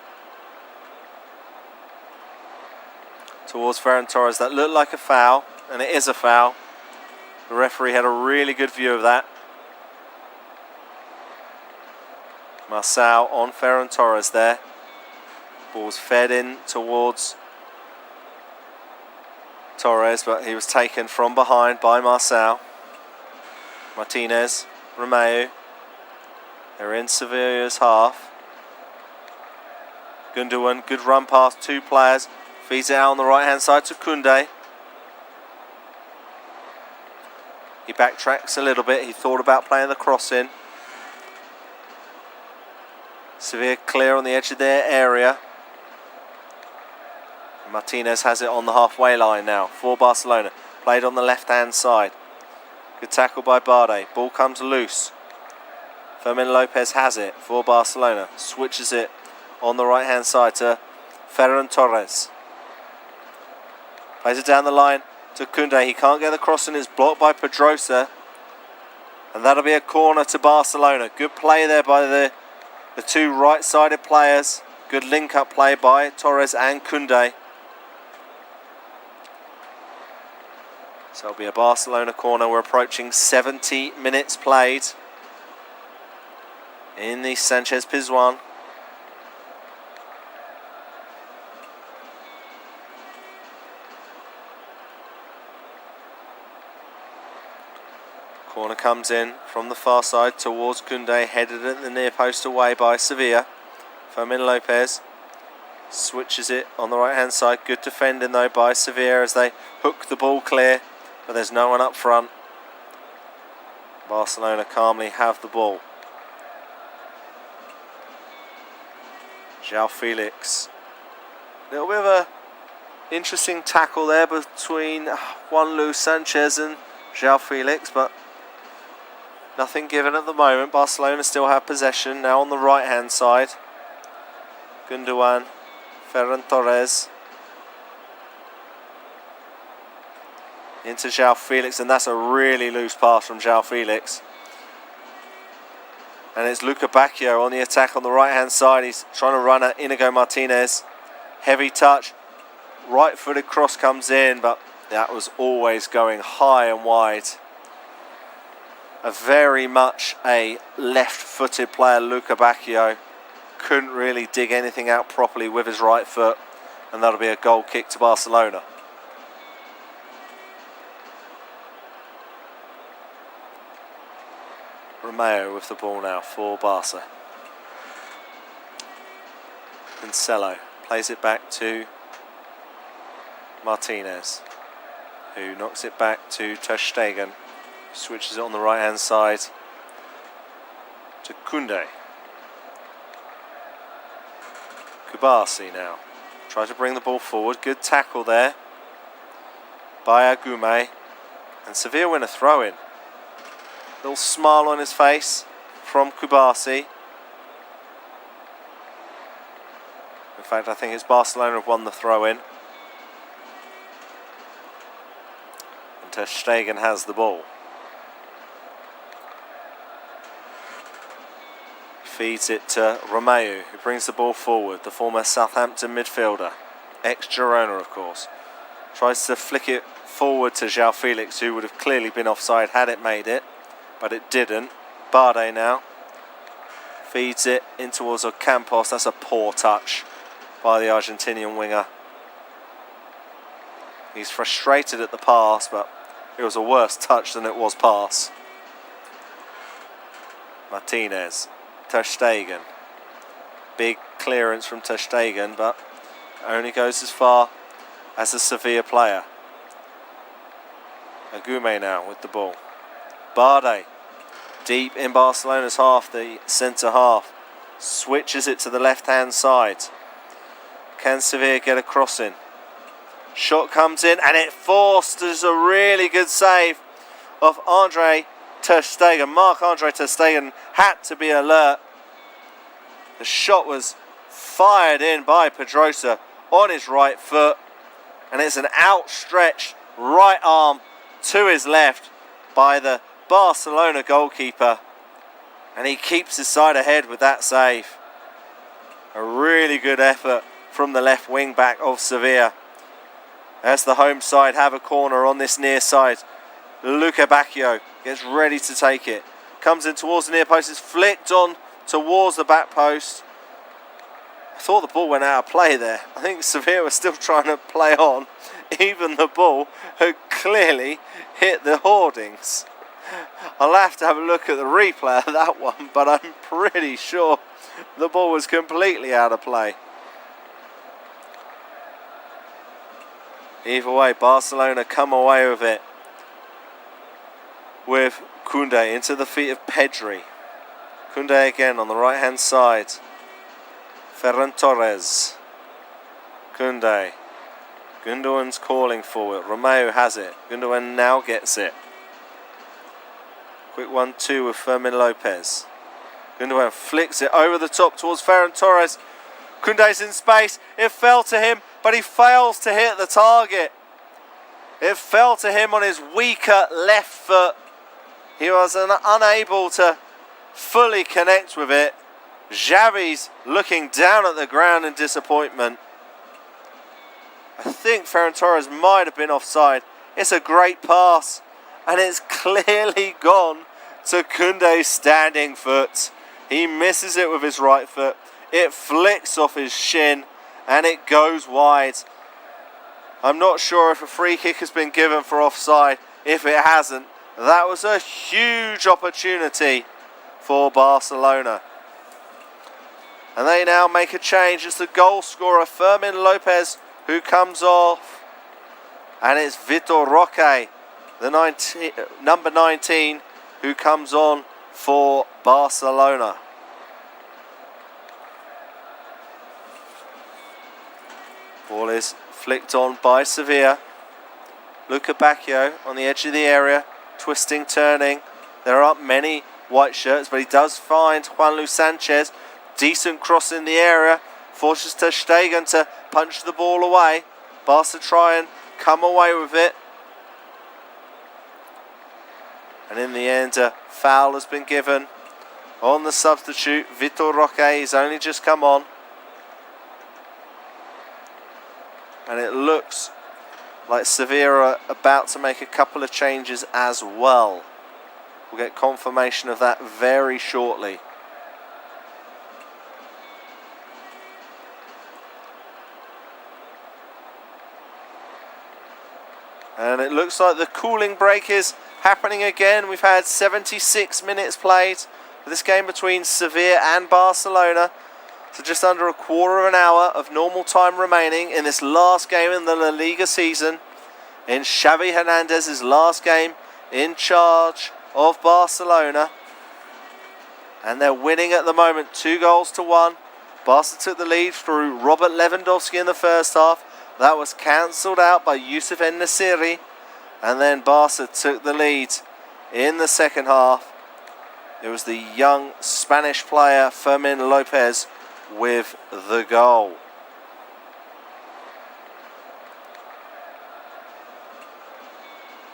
towards Ferran Torres. That looked like a foul, and it is a foul. The referee had a really good view of that. Marçal on Ferran Torres there. Ball's fed in towards Torres, but he was taken from behind by Marçal. Martinez, Romeu. They're in Sevilla's half. Gundogan, good run past two players. Feeds it out on the right hand side to Koundé. He backtracks a little bit. He thought about playing the cross in. Sevilla clear on the edge of their area. Martinez has it on the halfway line now for Barcelona. Played on the left hand side. Good tackle by Barde. Ball comes loose. Fermin Lopez has it for Barcelona. Switches it on the right hand side to Ferran Torres. Plays it down the line to Koundé. He can't get the cross and it's blocked by Pedrosa. And that'll be a corner to Barcelona. Good play there by the two right-sided players. Good link-up play by Torres and Koundé. So it'll be a Barcelona corner. We're approaching 70 minutes played in the Sanchez Pizjuan. Corner comes in from the far side towards Koundé, headed at the near post away by Sevilla. Fermin Lopez switches it on the right hand side. Good defending though by Sevilla as they hook the ball clear, but there's no one up front. Barcelona calmly have the ball. João Felix. A little bit of a interesting tackle there between Juan Luis Sanchez and João Felix, but nothing given at the moment. Barcelona still have possession now on the right hand side. Gundogan, Ferran Torres. Into João Felix, and that's a really loose pass from João Felix. And it's Luca Bacchio on the attack on the right hand side. He's trying to run at Inigo Martinez. Heavy touch. Right footed cross comes in, but that was always going high and wide. A very much a left-footed player, Luca Bacchio. Couldn't really dig anything out properly with his right foot, and that'll be a goal kick to Barcelona. Romeu with the ball now for Barca. Cancelo plays it back to Martinez, who knocks it back to Ter Stegen. Switches it on the right hand side to Koundé. Kubasi now. Tries to bring the ball forward. Good tackle there by Agume. And Sevilla win a throw in. Little smile on his face from Kubasi. In fact, I think it's Barcelona have won the throw in. And Ter Stegen has the ball. Feeds it to Romeu, who brings the ball forward, the former Southampton midfielder, ex-Girona of course. Tries to flick it forward to João Felix, who would have clearly been offside had it made it, but it didn't. Barde now feeds it in towards Ocampos. That's a poor touch by the Argentinian winger. He's frustrated at the pass, but it was a worse touch than it was pass. Martinez. Ter Stegen. Big clearance from Ter Stegen, but only goes as far as a Sevilla player. Agume now with the ball. Barde, deep in Barcelona's half, the centre half. Switches it to the left-hand side. Can Sevilla get a cross in? Shot comes in, and it forces a really good save of Andre Ter Stegen. Marc-Andre Ter Stegen had to be alert. The shot was fired in by Pedrosa on his right foot, and it's an outstretched right arm to his left by the Barcelona goalkeeper, and he keeps his side ahead with that save. A really good effort from the left wing back of Sevilla. As the home side have a corner on this near side. Luca Bacchio gets ready to take it. Comes in towards the near post. It's flicked on towards the back post. I thought the ball went out of play there. I think Sevilla was still trying to play on. Even the ball had clearly hit the hoardings. I'll have to have a look at the replay of that one, but I'm pretty sure the ball was completely out of play. Either way, Barcelona come away with it. With Koundé into the feet of Pedri. Koundé again on the right hand side. Ferran Torres. Koundé. Gundogan's calling for it. Romeo has it. Gundogan now gets it. Quick 1-2 with Fermin Lopez. Gundogan flicks it over the top towards Ferran Torres. Koundé's in space. It fell to him, but he fails to hit the target. It fell to him on his weaker left foot. He was unable to fully connect with it. Xavi's looking down at the ground in disappointment. I think Ferran Torres might have been offside. It's a great pass, and it's clearly gone to Koundé's standing foot. He misses it with his right foot. It flicks off his shin, and it goes wide. I'm not sure if a free kick has been given for offside. If it hasn't, that was a huge opportunity for Barcelona. And they now make a change. It's the goal scorer, Fermin Lopez, who comes off. And it's Vitor Roque, the number 19, who comes on for Barcelona. Ball is flicked on by Sevilla. Luca Bacchio on the edge of the area, twisting, turning. There aren't many white shirts, but he does find Juan Luis Sanchez. Decent cross in the area, forces ter Stegen to punch the ball away. Barca try and come away with it. And in the end, a foul has been given on the substitute. Vitor Roque has only just come on. And it looks like Sevilla are about to make a couple of changes as well. We'll get confirmation of that very shortly. And it looks like the cooling break is happening again. We've had 76 minutes played for this game between Sevilla and Barcelona. So just under a quarter of an hour of normal time remaining in this last game in the La Liga season. In Xavi Hernandez's last game in charge of Barcelona. And they're winning at the moment 2-1. Barca took the lead through Robert Lewandowski in the first half. That was cancelled out by Youssef En-Nesyri. And then Barca took the lead in the second half. It was the young Spanish player Fermin Lopez with the goal.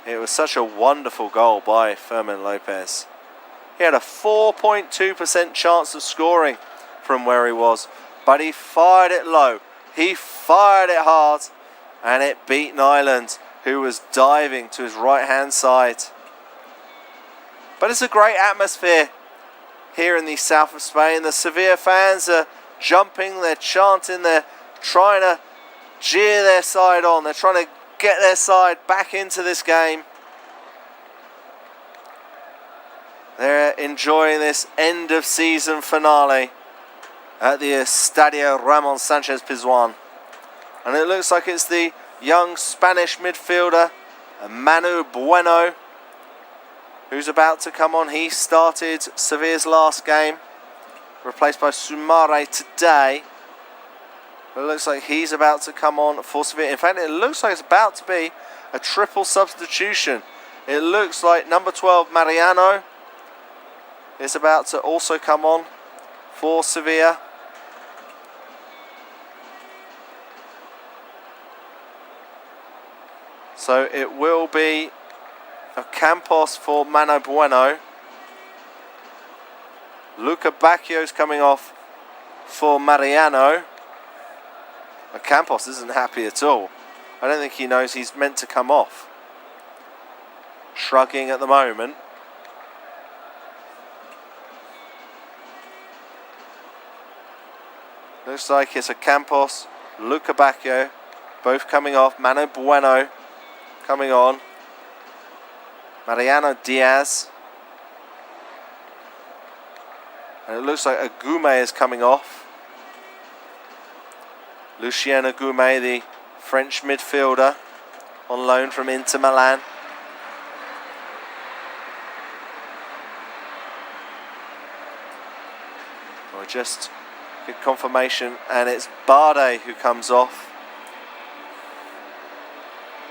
It was such a wonderful goal by Fermin Lopez. He had a 4.2% chance of scoring from where he was, but he fired it low. He fired it hard, and it beat Nyland, who was diving to his right-hand side. But it's a great atmosphere here in the south of Spain. The Sevilla fans are jumping, they're chanting, they're trying to jeer their side on. They're trying to get their side back into this game. They're enjoying this end of season finale at the Estadio Ramon Sanchez Pizjuan. And it looks like it's the young Spanish midfielder Manu Bueno who's about to come on. He started Sevilla's last game, replaced by Sumare today. But it looks like he's about to come on for Sevilla. In fact, it looks like it's about to be a triple substitution. It looks like number 12 Mariano is about to also come on for Sevilla. So it will be a Campos for Manu Bueno. Luca Bacchio's coming off for Mariano. Campos isn't happy at all. I don't think he knows he's meant to come off. Shrugging at the moment. Looks like it's a Campos, Luca Bacchio, both coming off. Mano Bueno coming on. Mariano Diaz. And it looks like Agume is coming off. Lucien Agume, the French midfielder, on loan from Inter Milan. Or just good confirmation, and it's Barde who comes off.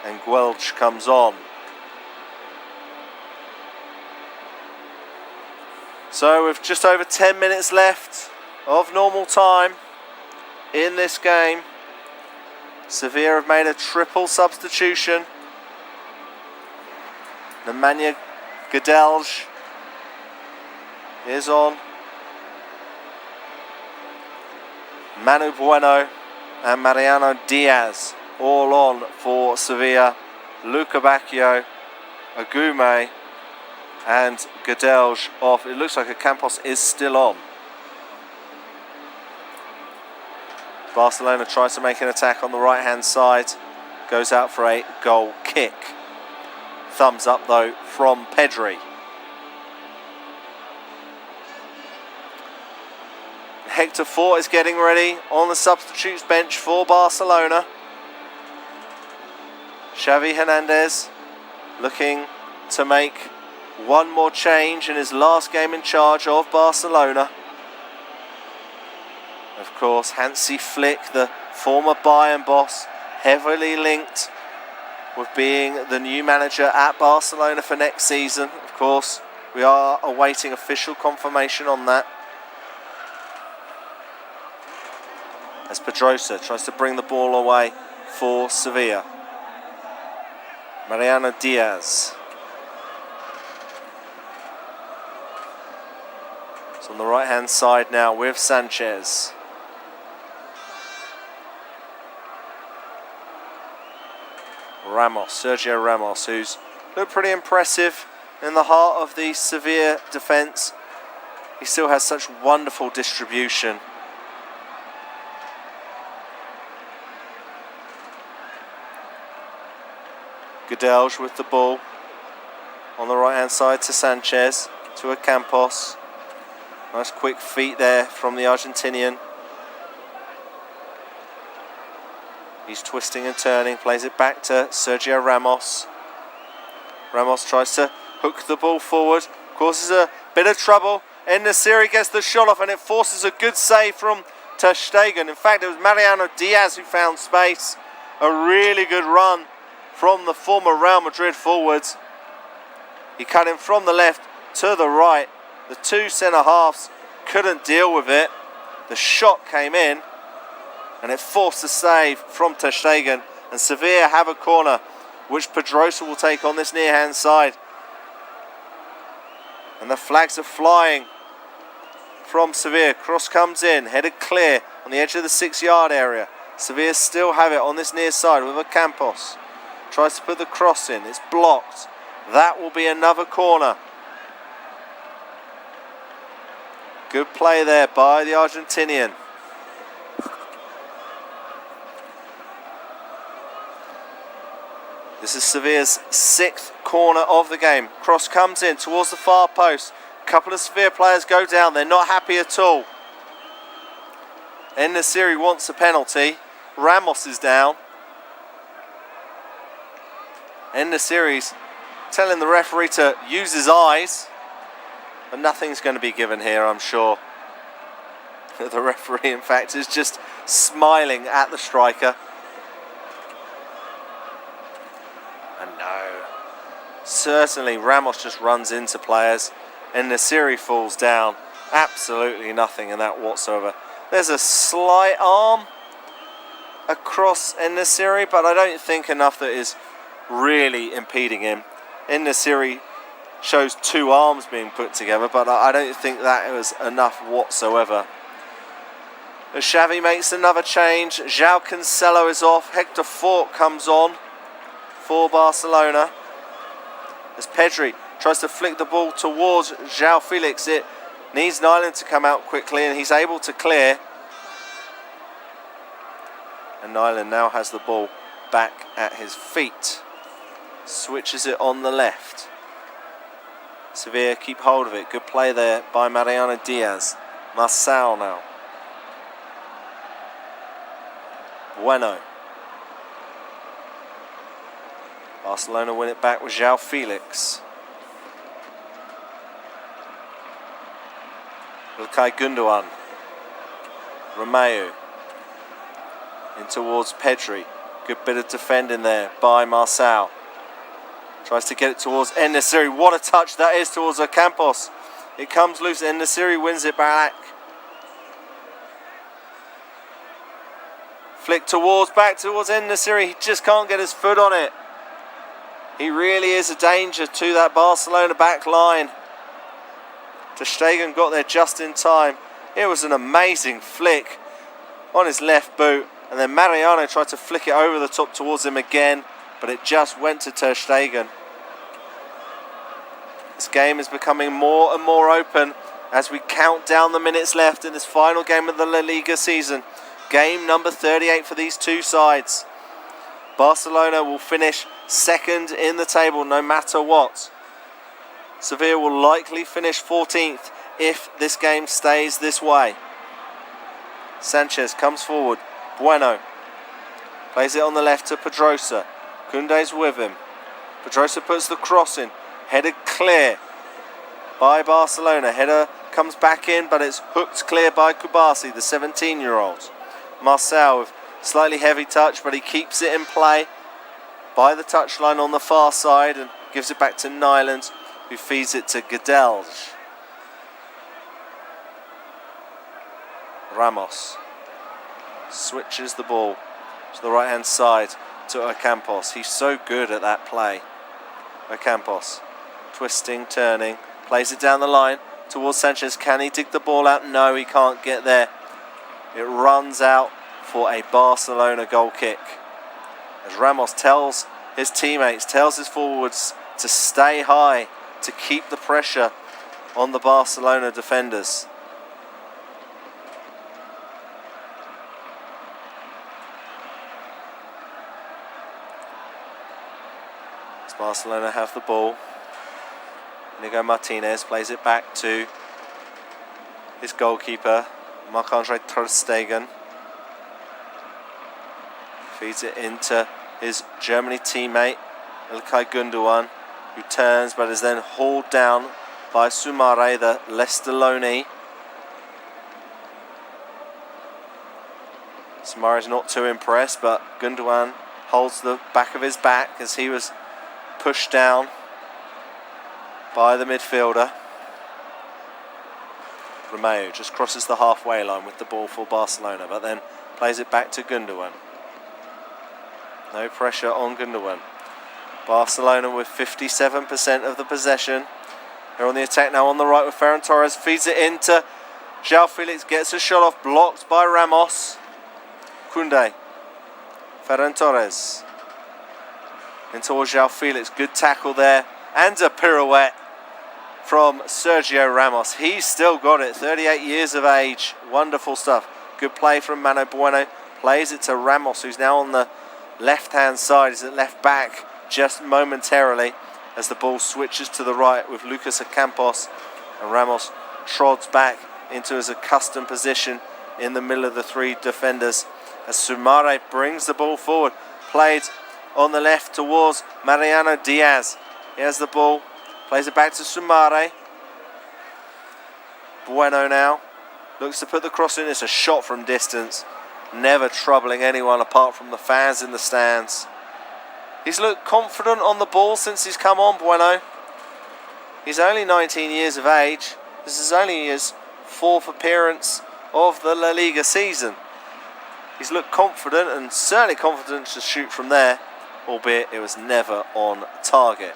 And Guelch comes on. So with just over 10 minutes left of normal time in this game, Sevilla have made a triple substitution. Nemanja Gadelj is on. Manu Bueno and Mariano Diaz all on for Sevilla. Luca Bacchio, Agume and Gadelj off. It looks like a Campos is still on. Barcelona tries to make an attack on the right hand side. Goes out for a goal kick. Thumbs up though from Pedri. Hector Fort is getting ready on the substitutes bench for Barcelona. Xavi Hernandez looking to make one more change in his last game in charge of Barcelona. Of course, Hansi Flick, the former Bayern boss, heavily linked with being the new manager at Barcelona for next season. Of course, we are awaiting official confirmation on that. As Pedrosa tries to bring the ball away for Sevilla. Mariano Diaz. It's on the right hand side now with Sanchez. Ramos, Sergio Ramos, who's looked pretty impressive in the heart of the Sevilla defence. He still has such wonderful distribution. Gadelj with the ball on the right hand side to Sanchez, to a Campos. Nice quick feet there from the Argentinian. He's twisting and turning, plays it back to Sergio Ramos. Ramos tries to hook the ball forward, causes a bit of trouble. En-Nesyri gets the shot off and it forces a good save from ter Stegen. In fact, it was Mariano Diaz who found space. A really good run from the former Real Madrid forwards. He cut in from the left to the right. The two centre-halves couldn't deal with it. The shot came in and it forced a save from ter Stegen. And Sevilla have a corner which Pedrosa will take on this near-hand side. And the flags are flying from Sevilla. Cross comes in, headed clear on the edge of the 6-yard area. Sevilla still have it on this near side with a Campos. Tries to put the cross in, it's blocked. That will be another corner. Good play there by the Argentinian. This is Sevilla's 6th corner of the game. Cross comes in towards the far post. A couple of Sevilla players go down. They're not happy at all. En-Nesyri wants a penalty. Ramos is down. En-Nesyri's telling the referee to use his eyes. But nothing's going to be given here, I'm sure. The referee, in fact, is just smiling at the striker. And no. Certainly, Ramos just runs into players. En-Nesyri falls down. Absolutely nothing in that whatsoever. There's a slight arm across En-Nesyri, but I don't think enough that is really impeding him. En-Nesyri shows two arms being put together, but I don't think that was enough whatsoever. As Xavi makes another change, João Cancelo is off, Hector Fort comes on for Barcelona. As Pedri tries to flick the ball towards João Felix, it needs Nyland to come out quickly and he's able to clear. And Nyland now has the ball back at his feet. Switches it on the left. Sevilla keep hold of it. Good play there by Mariano Diaz. Marçal now. Bueno. Barcelona win it back with João Felix. Ilkay Gundogan. Romeu. In towards Pedri. Good bit of defending there by Marçal. Tries to get it towards En-Nesyri. What a touch that is towards Ocampos. It comes loose. En-Nesyri wins it back. Flick back towards En-Nesyri. He just can't get his foot on it. He really is a danger to that Barcelona back line. Ter Stegen got there just in time. It was an amazing flick on his left boot. And then Mariano tried to flick it over the top towards him again, but it just went to Ter Stegen. This game is becoming more and more open as we count down the minutes left in this final game of the La Liga season. Game number 38 for these two sides. Barcelona will finish second in the table no matter what. Sevilla will likely finish 14th if this game stays this way. Sanchez comes forward. Bueno plays it on the left to Pedrosa. Koundé's with him. Pedrosa puts the cross in. Headed clear by Barcelona. Header comes back in, but it's hooked clear by Kubasi, the 17-year-old. Marçal with slightly heavy touch, but he keeps it in play by the touchline on the far side and gives it back to Nyland, who feeds it to Gadelj. Ramos switches the ball to the right hand side to Ocampos. He's so good at that play. Ocampos twisting, turning, plays it down the line towards Sanchez. Can he dig the ball out? No, he can't get there. It runs out for a Barcelona goal kick as Ramos tells his teammates, tells his forwards to stay high, to keep the pressure on the Barcelona defenders. Barcelona have the ball. Inigo Martinez plays it back to his goalkeeper, Marc-Andre Ter Stegen. Feeds it into his Germany teammate, Ilkay Gundogan, who turns but is then hauled down by Soumare, the Leicester loanee. Soumare's not too impressed, but Gundogan holds the back of his back as he was pushed down by the midfielder. Romeu just crosses the halfway line with the ball for Barcelona, but then plays it back to Gundogan. No pressure on Gundogan. Barcelona with 57% of the possession. They're on the attack now on the right with Ferran Torres. Feeds it into João Felix, gets a shot off, blocked by Ramos. Koundé. Ferran Torres. Into João Felix, good tackle there, and a pirouette from Sergio Ramos. He's still got it, 38 years of age, wonderful stuff. Good play from Mano Bueno, plays it to Ramos, who's now on the left-hand side. He's at left back just momentarily as the ball switches to the right with Lucas Ocampos, and Ramos trods back into his accustomed position in the middle of the three defenders as Soumare brings the ball forward, played on the left towards Mariano Diaz. He has the ball, plays it back to Soumare. Bueno now looks to put the cross in. It's a shot from distance, never troubling anyone apart from the fans in the stands. He's looked confident on the ball since he's come on, Bueno. He's only 19 years of age. This is only his fourth appearance of the La Liga season. He's looked confident, and certainly confident to shoot from there, albeit it was never on target.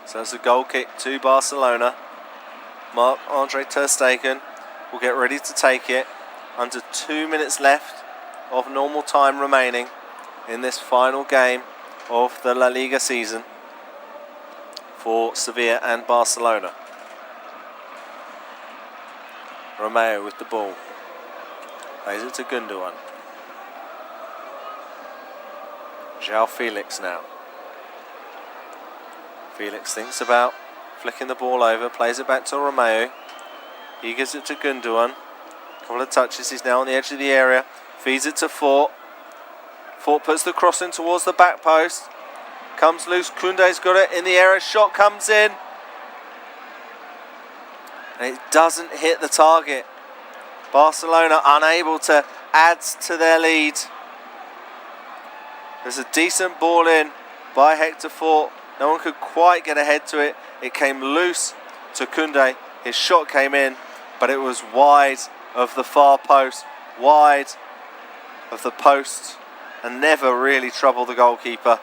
So it's a goal kick to Barcelona. Marc-Andre ter Stegen will get ready to take it. Under 2 minutes left of normal time remaining in this final game of the La Liga season for Sevilla and Barcelona. Romeo with the ball. Plays it to Gundogan. João Felix now. Felix thinks about flicking the ball over, plays it back to Romeo. He gives it to Gundogan. Couple of touches, he's now on the edge of the area. Feeds it to Fort. Fort puts the cross in towards the back post. Comes loose, Koundé's got it in the area, shot comes in. And it doesn't hit the target. Barcelona unable to add to their lead. There's a decent ball in by Hector Fort. No one could quite get ahead to it. It came loose to Koundé. His shot came in, but it was wide of the far post, wide of the post, and never really troubled the goalkeeper.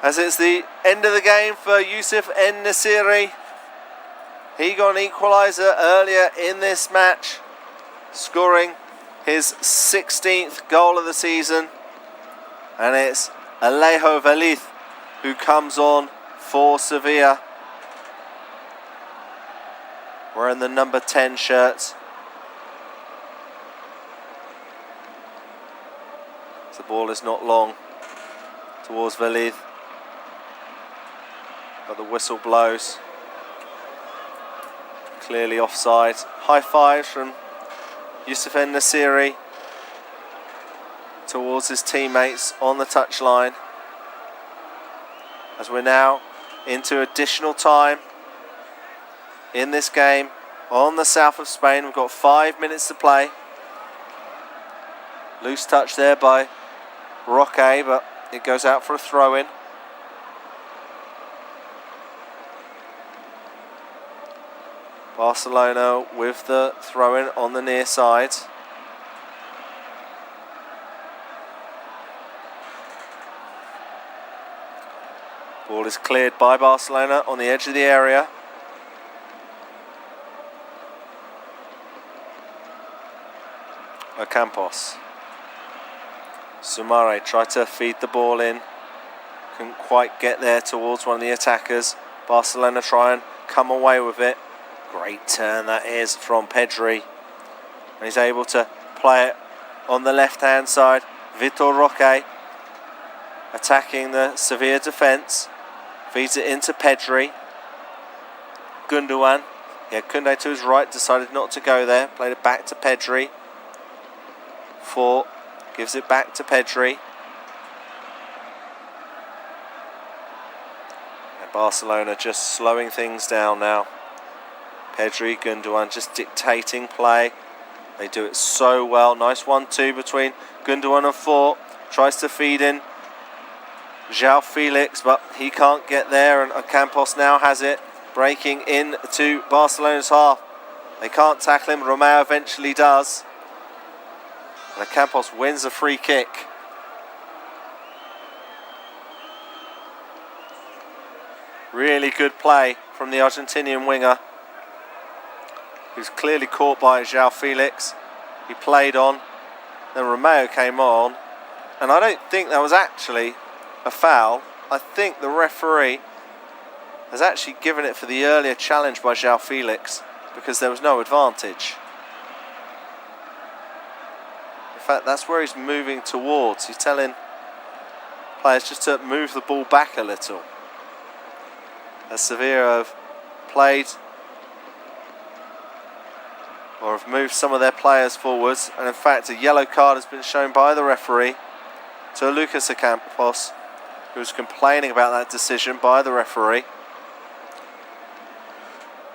As it's the end of the game for Youssef En-Nesyri. He got an equaliser earlier in this match, scoring his 16th goal of the season. And it's Alejo Veliz who comes on for Sevilla, wearing the number 10 shirt. The ball is not long towards Veliz, but the whistle blows. Clearly offside. High five from Youssef En-Nesyri towards his teammates on the touchline. As we're now into additional time in this game on the south of Spain. We've got 5 minutes to play. Loose touch there by Roque, but it goes out for a throw-in. Barcelona with the throw-in on the near side. Ball is cleared by Barcelona on the edge of the area. Ocampos. Sumare tried to feed the ball in. Couldn't quite get there towards one of the attackers. Barcelona try and come away with it. Great turn that is from Pedri. And he's able to play it on the left-hand side. Vitor Roque attacking the Sevilla defence. Feeds it into Pedri. Gundogan. Yeah, Koundé to his right, decided not to go there. Played it back to Pedri. Fort gives it back to Pedri. And Barcelona just slowing things down now. Pedri, Gundogan just dictating play. They do it so well. Nice 1-2 between Gundogan and Fort. Tries to feed in João Felix, but he can't get there, and Ocampos now has it, breaking into Barcelona's half. They can't tackle him. Romeo eventually does. And Ocampos wins a free kick. Really good play from the Argentinian winger, who's clearly caught by João Felix. He played on, then Romeo came on, and I don't think that was actually a foul. I think the referee has actually given it for the earlier challenge by João Felix because there was no advantage. In fact, that's where he's moving towards. He's telling players just to move the ball back a little. As Sevilla have played or have moved some of their players forwards, and in fact a yellow card has been shown by the referee to Lucas Ocampos, who was complaining about that decision by the referee.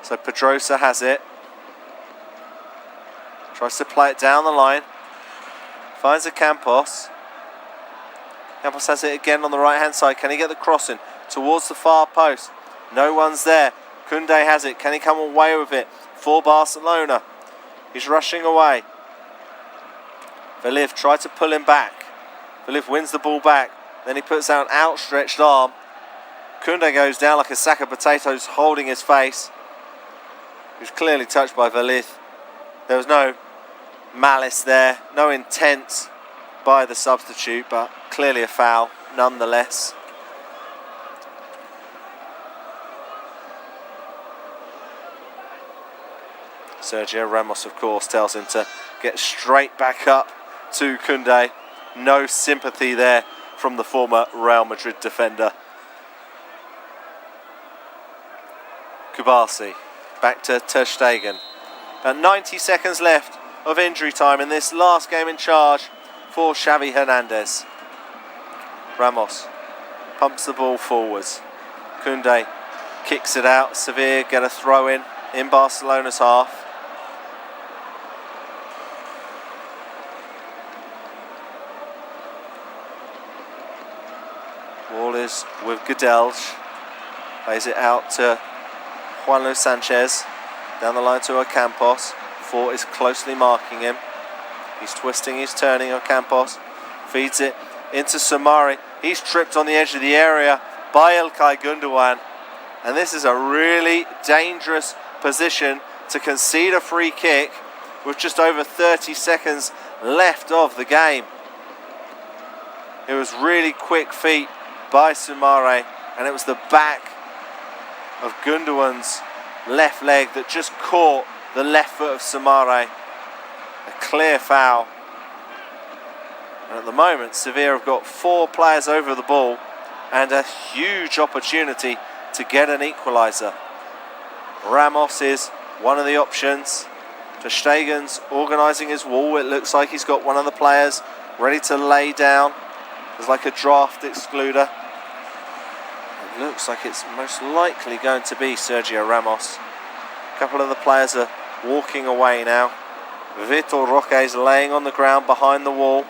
So Pedrosa has it. Tries to play it down the line. Finds Ocampos. Ocampos has it again on the right hand side. Can he get the crossing towards the far post? No one's there. Koundé has it. Can he come away with it for Barcelona? He's rushing away. Veliz tried to pull him back. Veliz wins the ball back. Then he puts out an outstretched arm Koundé goes down like a sack of potatoes, holding his face. He was clearly touched by Valith. There was no malice there, no intent by the substitute, but clearly a foul nonetheless. Sergio Ramos, of course, tells him to get straight back up to Koundé. No sympathy there from the former Real Madrid defender. Kubasi back to Ter Stegen. About 90 seconds left of injury time in this last game in charge for Xavi Hernandez. Ramos pumps the ball forwards. Koundé kicks it out. Sevilla get a throw in Barcelona's half. Ball is with Gudelj. Plays it out to Juan Luis Sanchez. Down the line to Ocampos. Fort is closely marking him. He's twisting, he's turning Ocampos. Feeds it into Samari. He's tripped on the edge of the area by Ilkay Gundogan. And this is a really dangerous position to concede a free kick with just over 30 seconds left of the game. It was really quick feet by Samari, and it was the back of Gundogan's left leg that just caught the left foot of Samari. A clear foul. And at the moment, Sevilla have got 4 players over the ball and a huge opportunity to get an equaliser. Ramos is one of the options. Ter Stegen's organising his wall. It looks like he's got one of the players ready to lay down. There's like a draft excluder. It looks like it's most likely going to be Sergio Ramos. A couple of the players are walking away now. Vitor Roque is laying on the ground behind the wall.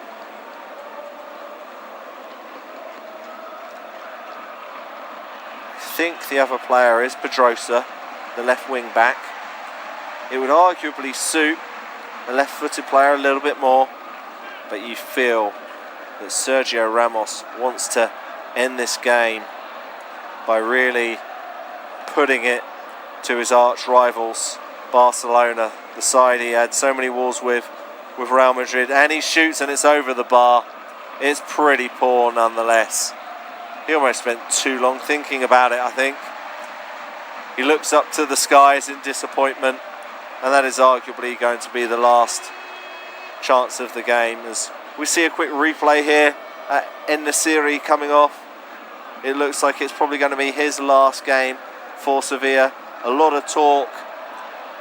I think the other player is Pedrosa, the left wing back. It would arguably suit the left-footed player a little bit more, but you feel that Sergio Ramos wants to end this game by really putting it to his arch rivals, Barcelona, the side he had so many wars with Real Madrid, and he shoots and it's over the bar. It's pretty poor nonetheless. He almost spent too long thinking about it, I think. He looks up to the skies in disappointment, and that is arguably going to be the last chance of the game. As we see a quick replay here at En-Nesyri coming off. It looks like it's probably going to be his last game for Sevilla. A lot of talk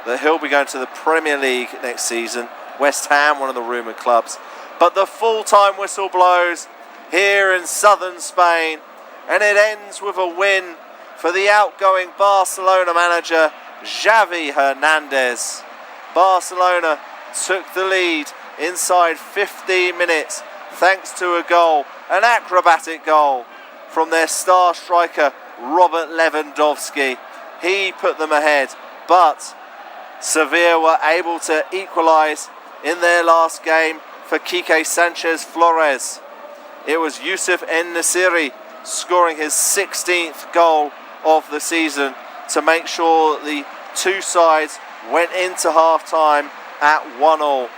that he'll be going to the Premier League next season. West Ham, one of the rumoured clubs. But the full-time whistle blows here in southern Spain, and it ends with a win for the outgoing Barcelona manager, Xavi Hernandez. Barcelona took the lead inside 15 minutes thanks to a goal, an acrobatic goal from their star striker, Robert Lewandowski. He put them ahead, but Sevilla were able to equalise in their last game for Quique Sanchez Flores. It was Youssef En-Nesyri scoring his 16th goal of the season to make sure that the two sides went into half-time at 1-1.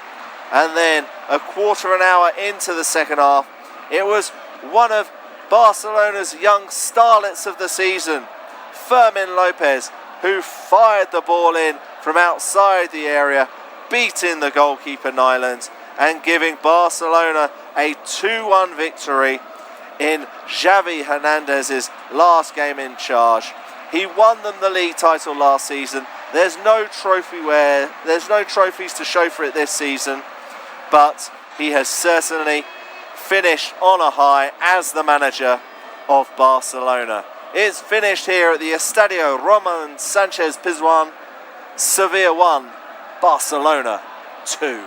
And then a quarter of an hour into the second half, it was one of Barcelona's young starlets of the season, Fermin Lopez, who fired the ball in from outside the area, beating the goalkeeper Nyland and giving Barcelona a 2-1 victory in Xavi Hernandez's last game in charge. He won them the league title last season. There's no trophies to show for it this season, but he has certainly finished on a high as the manager of Barcelona. It's finished here at the Estadio Ramon Sanchez Pizjuan. Sevilla 1, Barcelona 2.